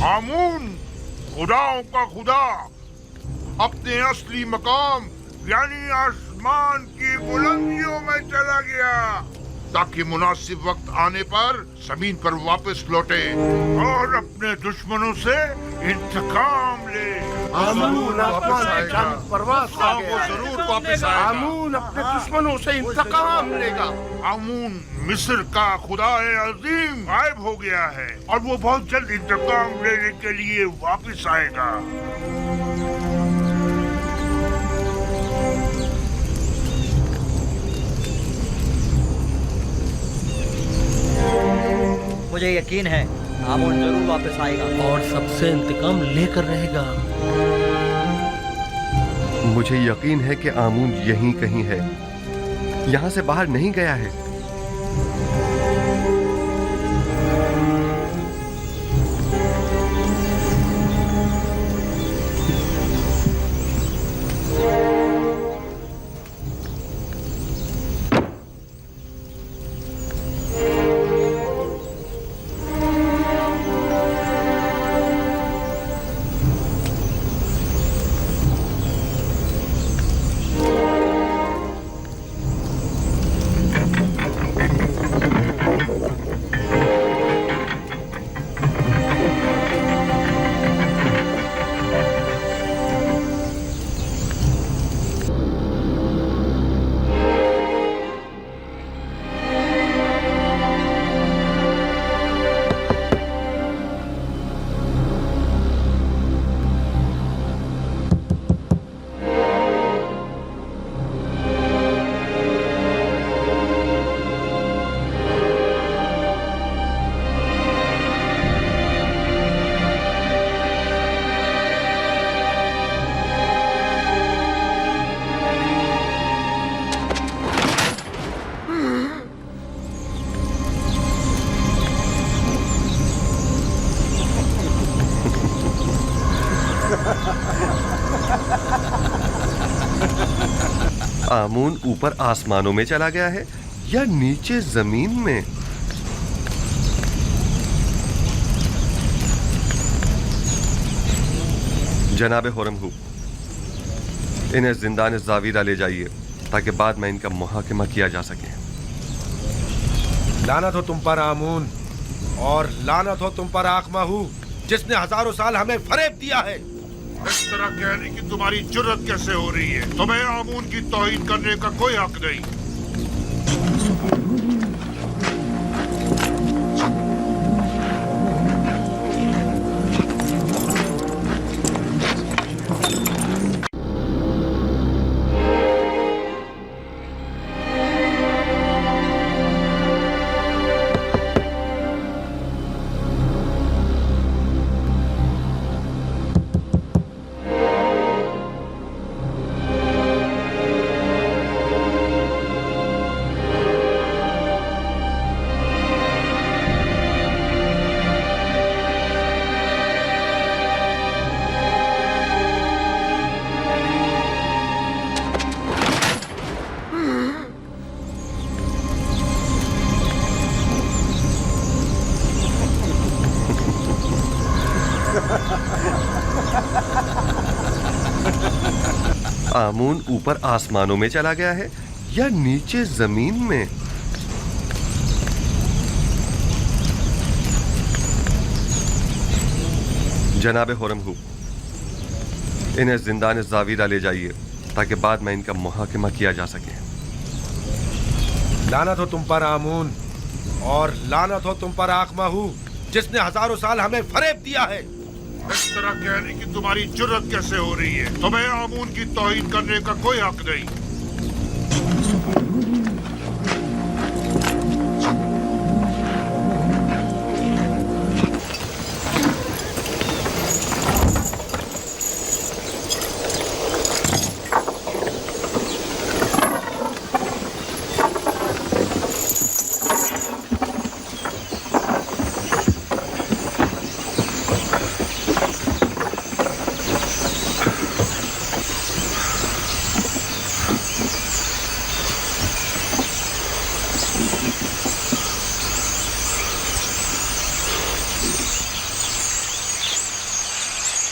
आमून खुदाओं का खुदा अपने असली मकाम यानी आसमान की बुलंदियों में चला गया ताकि मुनासिब वक्त आने पर जमीन पर वापस लौटे और अपने दुश्मनों से इंतकाम ले। आमून आसमान की जानिब परवाज़ कर गया। वो जरूर वापस आएगा। आमून अपने दुश्मनों से इंतकाम लेगा। आमून मिस्र का खुदाए अजीम गायब हो गया है और वो बहुत जल्द इंतकाम लेने के लिए वापस आएगा। मुझे यकीन है आमून जरूर वापस आएगा और सबसे इंतकाम लेकर रहेगा। मुझे यकीन है कि आमून यहीं कहीं है, यहाँ से बाहर नहीं गया है। आमून ऊपर आसमानों में चला गया है या नीचे जमीन में? जनाब हुरमहू, इन्हें जिंदान जावीरा ले जाइए ताकि बाद में इनका मुहाकिमा किया जा सके। लानत हो तुम पर आमून, और लानत हो तुम पर आखमाहू, जिसने हजारों साल हमें फरेब दिया है। इस तरह कहने की तुम्हारी जुर्रत कैसे हो रही है? तुम्हें आमून की तौहीन करने का कोई हक नहीं। आमून ऊपर आसमानों में चला गया है या नीचे जमीन में? जनाब हुरमहू, इन्हें जिंदान जावीरा ले जाइए ताकि बाद में इनका मुहाकिमा किया जा सके। लानत हो तुम पर आमून, और लानत हो तुम पर आखमाहू, जिसने हजारों साल हमें फरेब दिया है। इस तरह कहने की तुम्हारी जुर्रत कैसे हो रही है? तुम्हें आमून की तौहीन करने का कोई हक नहीं।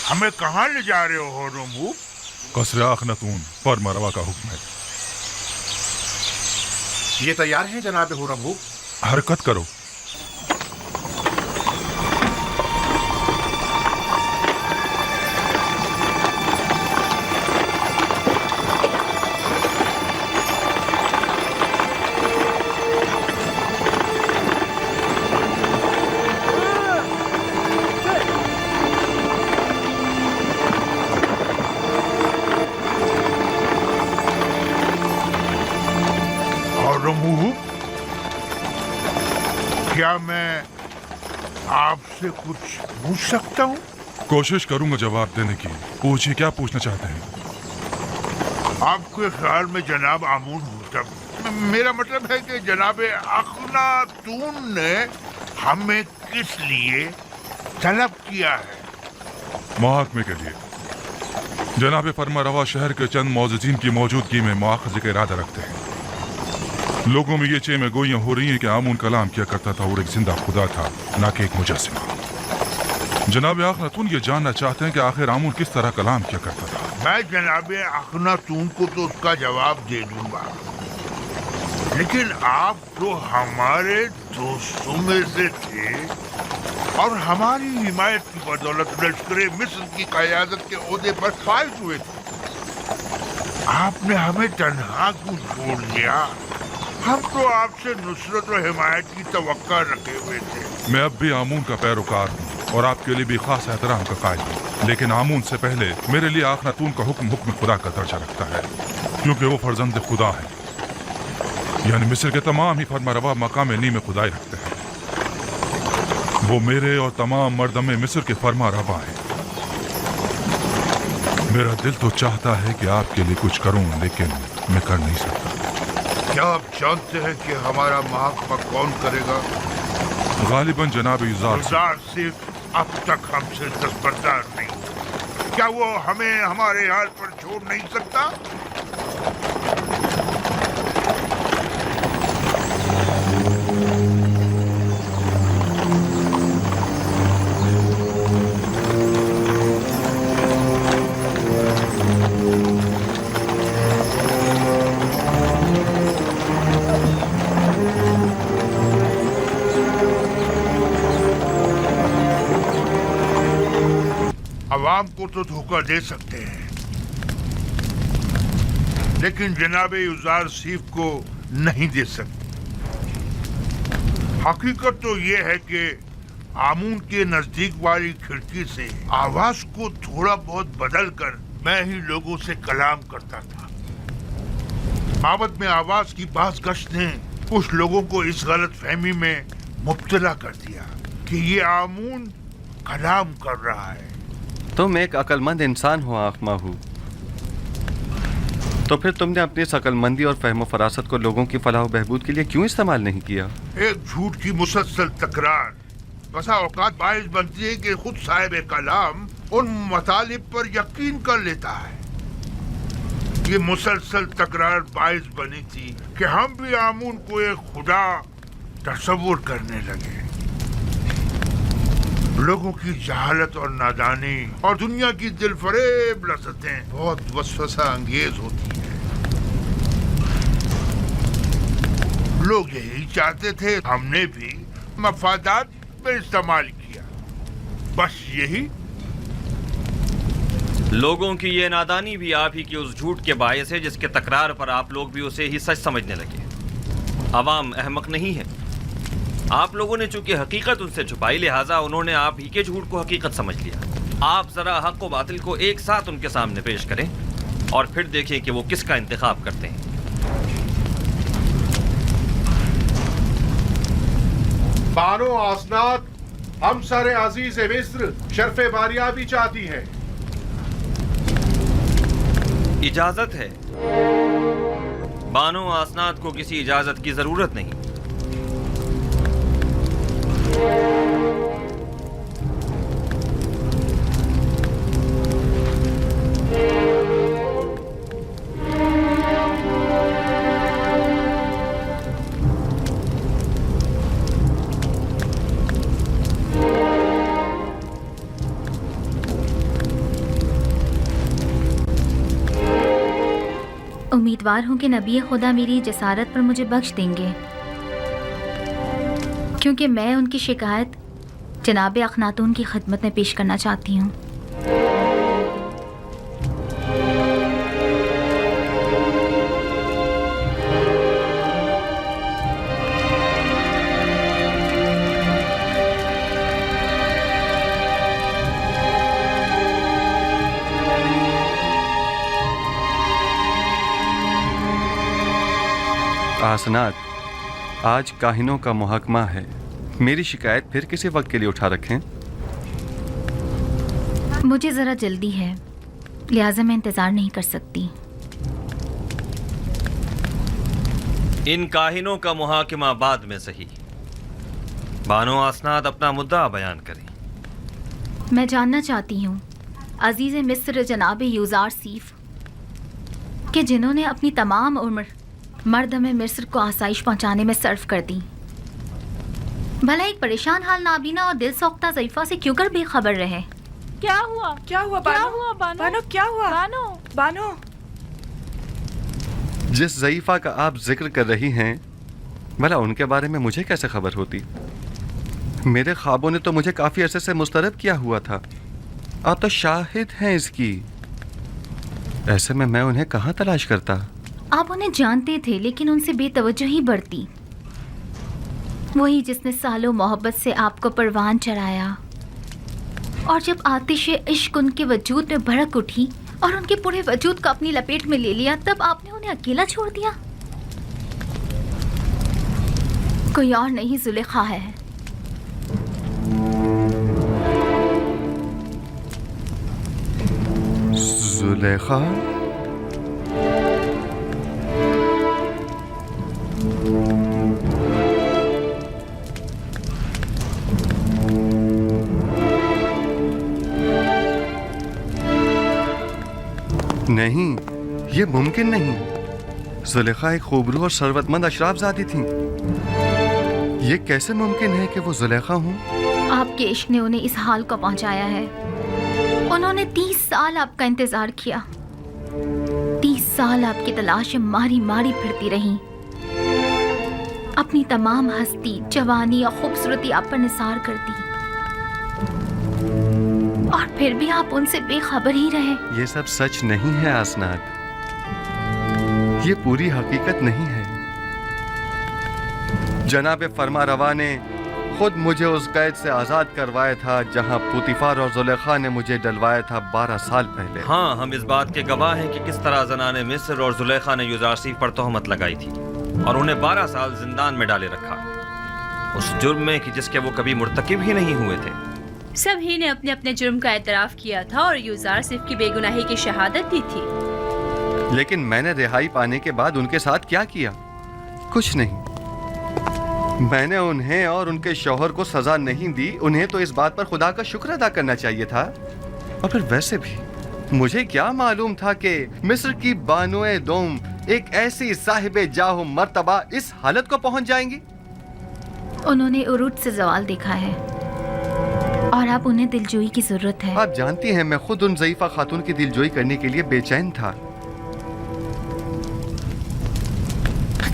हमें कहाँ ले जा रहे हो हुरमहू? कसर आखनातून पर मरवा का हुक्म है। ये तैयार हैं जनाब हुरमहू? हरकत करो। क्या मैं आपसे कुछ पूछ सकता हूँ? कोशिश करूंगा जवाब देने की। पूछिए, क्या पूछना चाहते हैं? आपके ख्याल में जनाब आमून होता, मेरा मतलब है कि जनाब अखनातून ने हमें किस लिए तलब किया है? मुहाकमे के लिए। जनाब फरमारवा शहर के चंद मौजूदीन की मौजूदगी में मुआखजे का इरादा रखते हैं। लोगों में ये चेमे गोइयां हो रही हैं कि आमून कलाम किया करता था और एक जिंदा खुदा था, ना कि एक मुजस्सिमा। जनाब अखनातून ये जानना चाहते हैं कि आखिर आमून किस तरह कलाम किया करता था। मैं जनाब अखनातून को तो उसका जवाब दे दूंगा, लेकिन आप तो हमारे दोस्तों में से थे और हमारी हिमायत की बदौलत लश्कर मिस्र की क़यादत के ओहदे पर फाइज हुए थे। आपने हमें तन्हा क्यों छोड़ दिया? हम तो आपसे नुसरत और हिमायत की तवक्का रखे हुए थे। मैं अब भी आमून का पैरोकार हूँ और आपके लिए भी खास एहतराम का कायल हूँ, लेकिन आमून से पहले मेरे लिए अखनातून का हुक्म खुदा का दर्जा रखता है, क्योंकि वो फर्जंद खुदा है। यानी मिस्र के तमाम ही फरमारवा मकाम नी में खुदाई रखते हैं। वो मेरे और तमाम मर्दमे मिस्र के फरमारवा हैं। मेरा दिल तो चाहता है कि आपके लिए कुछ करूं, लेकिन मैं कर नहीं सकता। क्या आप जानते हैं कि हमारा मुहाकमा कौन करेगा? गालिबन जनाब युज़ार सिर्फ अब तक हमसे दस्तबरदार नहीं, क्या वो हमें हमारे हाल पर छोड़ नहीं सकता? आवाम को तो धोखा दे सकते हैं, लेकिन जनाब युजार सीफ को नहीं दे सकते। हकीकत तो ये है कि आमून के नजदीक वाली खिड़की से आवाज को थोड़ा बहुत बदल कर मैं ही लोगों से कलाम करता था। माबद में आवाज की बाज गश्त ने कुछ लोगों को इस गलत फहमी में मुब्तला कर दिया कि ये आमून कलाम कर रहा है। तुम एक अक्लमंद इंसान हो आँख माहू, तो फिर तुमने अपनी इस अक्लमंदी और फहम फरासत को लोगों की फलाह बहबूद के लिए क्यों इस्तेमाल नहीं किया? एक झूठ की मुसलसल तकरार बसा औकात बाइस बनती है कि खुद साहिब कलाम उन मतालिब पर यकीन कर लेता है। ये मुसलसल तकरार बाइस बनी थी कि हम भी आमून को एक खुदा तस्वुर करने लगे। लोगों की जहालत और नादानी और दुनिया की दिलफरेब लज़्ज़तें बहुत वसवसा अंगेज होती हैं। लोग यही चाहते थे, हमने भी मफादात में इस्तेमाल किया, बस यही। लोगों की ये नादानी भी आप ही की उस झूठ के बायस है जिसके तकरार पर आप लोग भी उसे ही सच समझने लगे। अवाम अहमक नहीं है। आप लोगों ने चूंकि हकीकत उनसे छुपाई, लिहाजा उन्होंने आप ही के झूठ को हकीकत समझ लिया। आप जरा हक व बातिल को एक साथ उनके सामने पेश करें और फिर देखें कि वो किसका इंतखाब करते हैं। बानो आसनात, हम सारे अजीज मिस्र शर्फ बारियाबी चाहती है। इजाजत है। बानो आसनात को किसी इजाजत की जरूरत नहीं। उम्मीदवार हूँ कि नबी खुदा मेरी जसारत पर मुझे बख्श देंगे, क्योंकि मैं उनकी शिकायत जनाब अखनातून की खिदमत में पेश करना चाहती हूँ। आसनात, आज काहिनों का मुहकमा है। मेरी शिकायत फिर किसी वक्त के लिए उठा रखें। मुझे ज़रा जल्दी है, लिहाजा मैं इंतज़ार नहीं कर सकती। इन काहिनों का मुहाकिमा बाद में सही। बानो आसनात अपना मुद्दा बयान करें। मैं जानना चाहती हूँ अजीज़ मिस्र जनाब यूजार सीफ कि जिन्होंने अपनी तमाम उम्र मर्दम मिस्र को आसाइश पहुँचाने में सर्फ कर दी, भला एक परेशान हाल नाबीना और दिल सौख्ता ज़ईफ़ा से क्यों कर बेखबर रहे? क्या हुआ? क्या हुआ बानो? क्या हुआ बानो? बानो क्या हुआ? बानो, बानो। जिस ज़ईफ़ा का आप जिक्र कर रही हैं, भला उनके बारे में मुझे कैसे खबर होती? मेरे ख्वाबों ने तो मुझे काफ़ी अरसे से मुस्तरब किया हुआ था। आप तो शाहिद हैं इसकी। ऐसे में मैं उन्हें कहाँ तलाश करता? आप उन्हें जानते थे, लेकिन उनसे बेतवज्जोही बरती। वही जिसने सालों मोहब्बत से आपको परवान चढ़ाया, और जब आतिश इश्क उनके वजूद में भड़क उठी और उनके पूरे वजूद को अपनी लपेट में ले लिया, तब आपने उन्हें अकेला छोड़ दिया। कोई और नहीं, जुलेखा है। जुलेखा? नहीं, ये मुमकिन नहीं। जुलेखा एक खूबरू और सरवतमंद अशराफजादी थी। ये कैसे मुमकिन है कि वो जुलेखा हूँ? आपके इश्क ने उन्हें इस हाल को पहुंचाया है। उन्होंने 30 साल आपका इंतजार किया। 30 साल आपकी तलाश में मारी मारी फिरती रही। अपनी तमाम हस्ती, जवानी और खूबसूरती आप पर निसार कर दी। और फिर भी आप उनसे बेखबर ही रहे। ये सब सच नहीं है आसनाद, ये पूरी हकीकत नहीं है। जनाब फरमारवा ने खुद मुझे उस कैद से आजाद करवाया था जहां पुतिफार और जुलेखा ने मुझे डलवाया था 12 साल पहले। हाँ, हम इस बात के गवाह हैं कि किस तरह ज़नाने मिस्र और जुलेखा ने यूजारसीफ पर तोहमत लगाई थी और उन्हें 12 साल जिंदान में डाले रखा, उस जुर्म में कि जिसके वो कभी मुर्तकिब ही नहीं हुए थे। सभी ने अपने अपने जुर्म का एतराफ किया था और यूजारसीफ की बेगुनाही की शहादत दी थी। लेकिन मैंने रिहाई पाने के बाद उनके साथ क्या किया? कुछ नहीं। मैंने उन्हें और उनके शौहर को सजा नहीं दी। उन्हें तो इस बात पर खुदा का शुक्र अदा करना चाहिए था। और फिर वैसे भी मुझे क्या मालूम था कि मिस्र की बानुए दोम एक ऐसी साहिबे जाहो मर्तबा इस हालत को पहुंच जाएंगी। उन्होंने उरूज से ज़वाल देखा है और अब उन्हें दिलजोई की जरूरत है। आप जानती हैं मैं खुद उन ज़ईफा खातून की दिलजोई करने के लिए बेचैन था।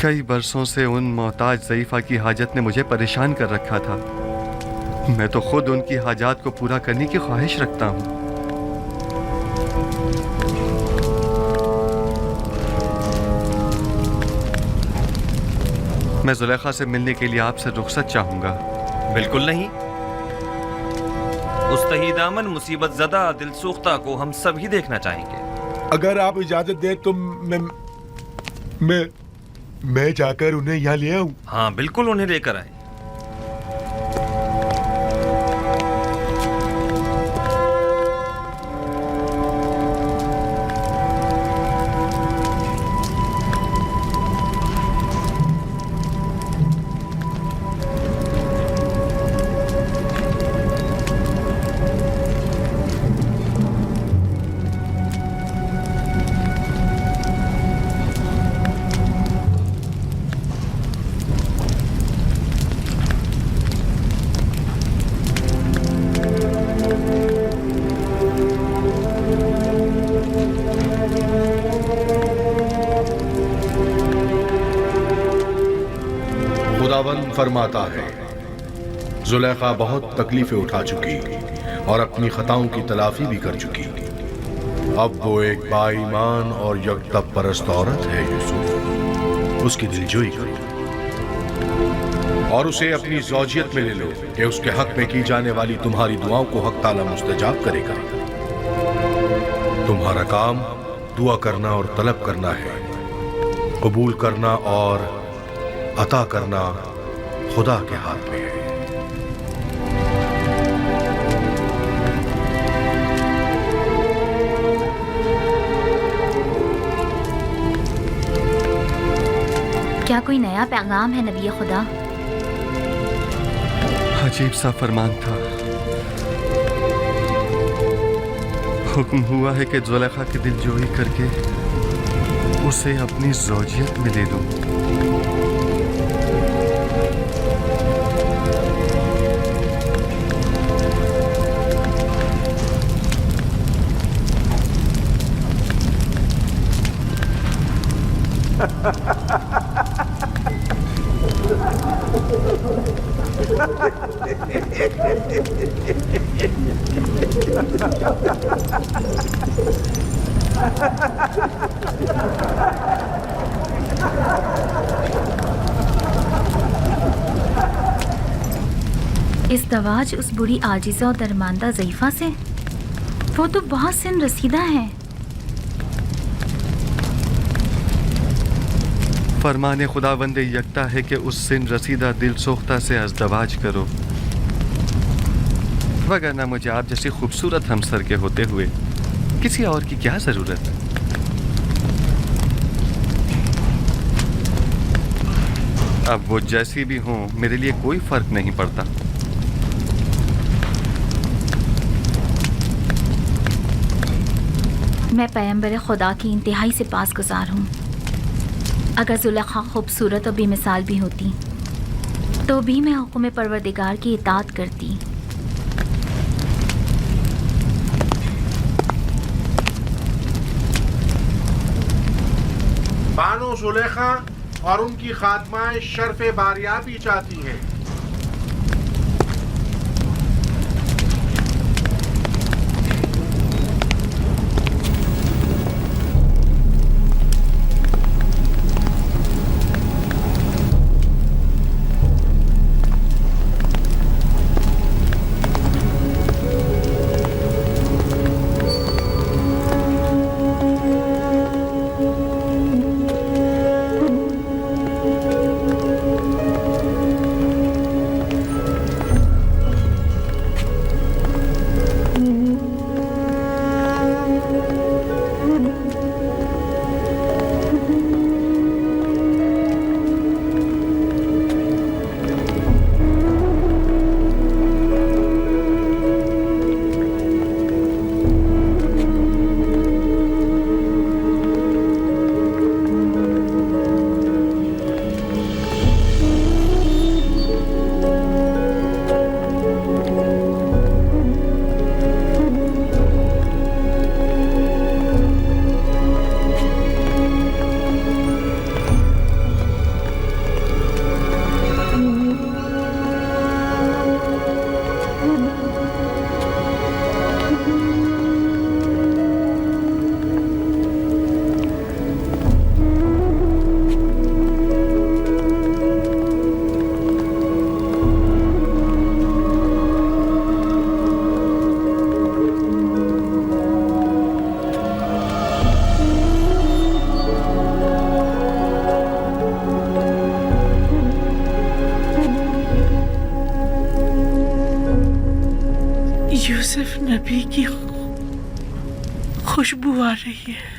कई बरसों से उन मोहताज ज़ईफा की हाजत ने मुझे परेशान कर रखा था। मैं तो खुद उनकी हाजात को पूरा करने की ख्वाहिश रखता हूँ। मैं जुलेखा से मिलने के लिए आपसे रुखसत चाहूंगा। बिल्कुल नहीं। उस तहीदामन मुसीबत ज़दा दिलसोख्ता को हम सभी देखना चाहेंगे। अगर आप इजाजत दें तो मैं जाकर उन्हें यहाँ ले आऊं। हाँ बिल्कुल, उन्हें लेकर आए। फरमाता है, जुलेखा बहुत तकलीफें उठा चुकी और अपनी खताओं की तलाफी भी कर चुकी। अब वो एक बाईमान और यकतब परस्त औरत है। यूसुफ, उसकी दिलजोई करो और उसे अपनी ज़ौजियत में ले लो कि उसके हक में की जाने वाली तुम्हारी दुआओं को हक ताला मुस्तजाब करेगा। तुम्हारा काम दुआ करना और तलब करना है। कबूल करना और अता करना खुदा के हाथ में है। क्या कोई नया पैगाम है नबी खुदा? अजीब सा फरमान था। हुक्म हुआ है कि जुलेखा की दिलजोई करके उसे अपनी ज़ौजियत में ले लूं। इस दवाज उस बुरी आजिज़ा और दरमांदा ज़ईफा से? वो तो बहुत सिन रसीदा है। फरमाने खुदावंद यकता है कि उस सिन रसीदा दिल सोख्ता से अज़दवाज करो, वगरना मुझे आप जैसी खूबसूरत हमसर के होते हुए किसी और की क्या जरूरत। अब वो जैसी भी हों मेरे लिए कोई फर्क नहीं पड़ता। मैं पैगंबर खुदा की इंतहाई से पासगुज़ार हूँ। अगर जुलेखा खूबसूरत और बेमिसाल भी होती तो भी मैं हुक्म परवरदिगार की इताअत करती। बानो जुलेखा और उनकी खात्माएं शर्फ़े बारियाबी चाहती हैं। नबी की खुशबू आ रही है।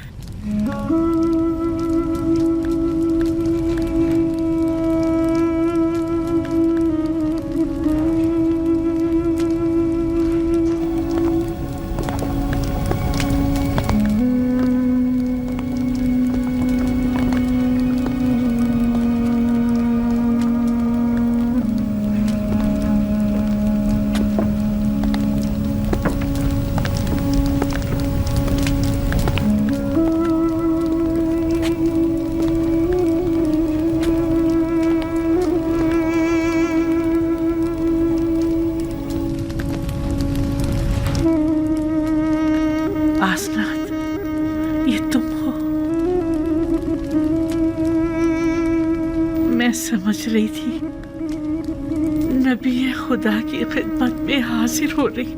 आसनात, ये तुम हो। मैं समझ रही थी नबी खुदा की खिदमत में हाजिर हो रही।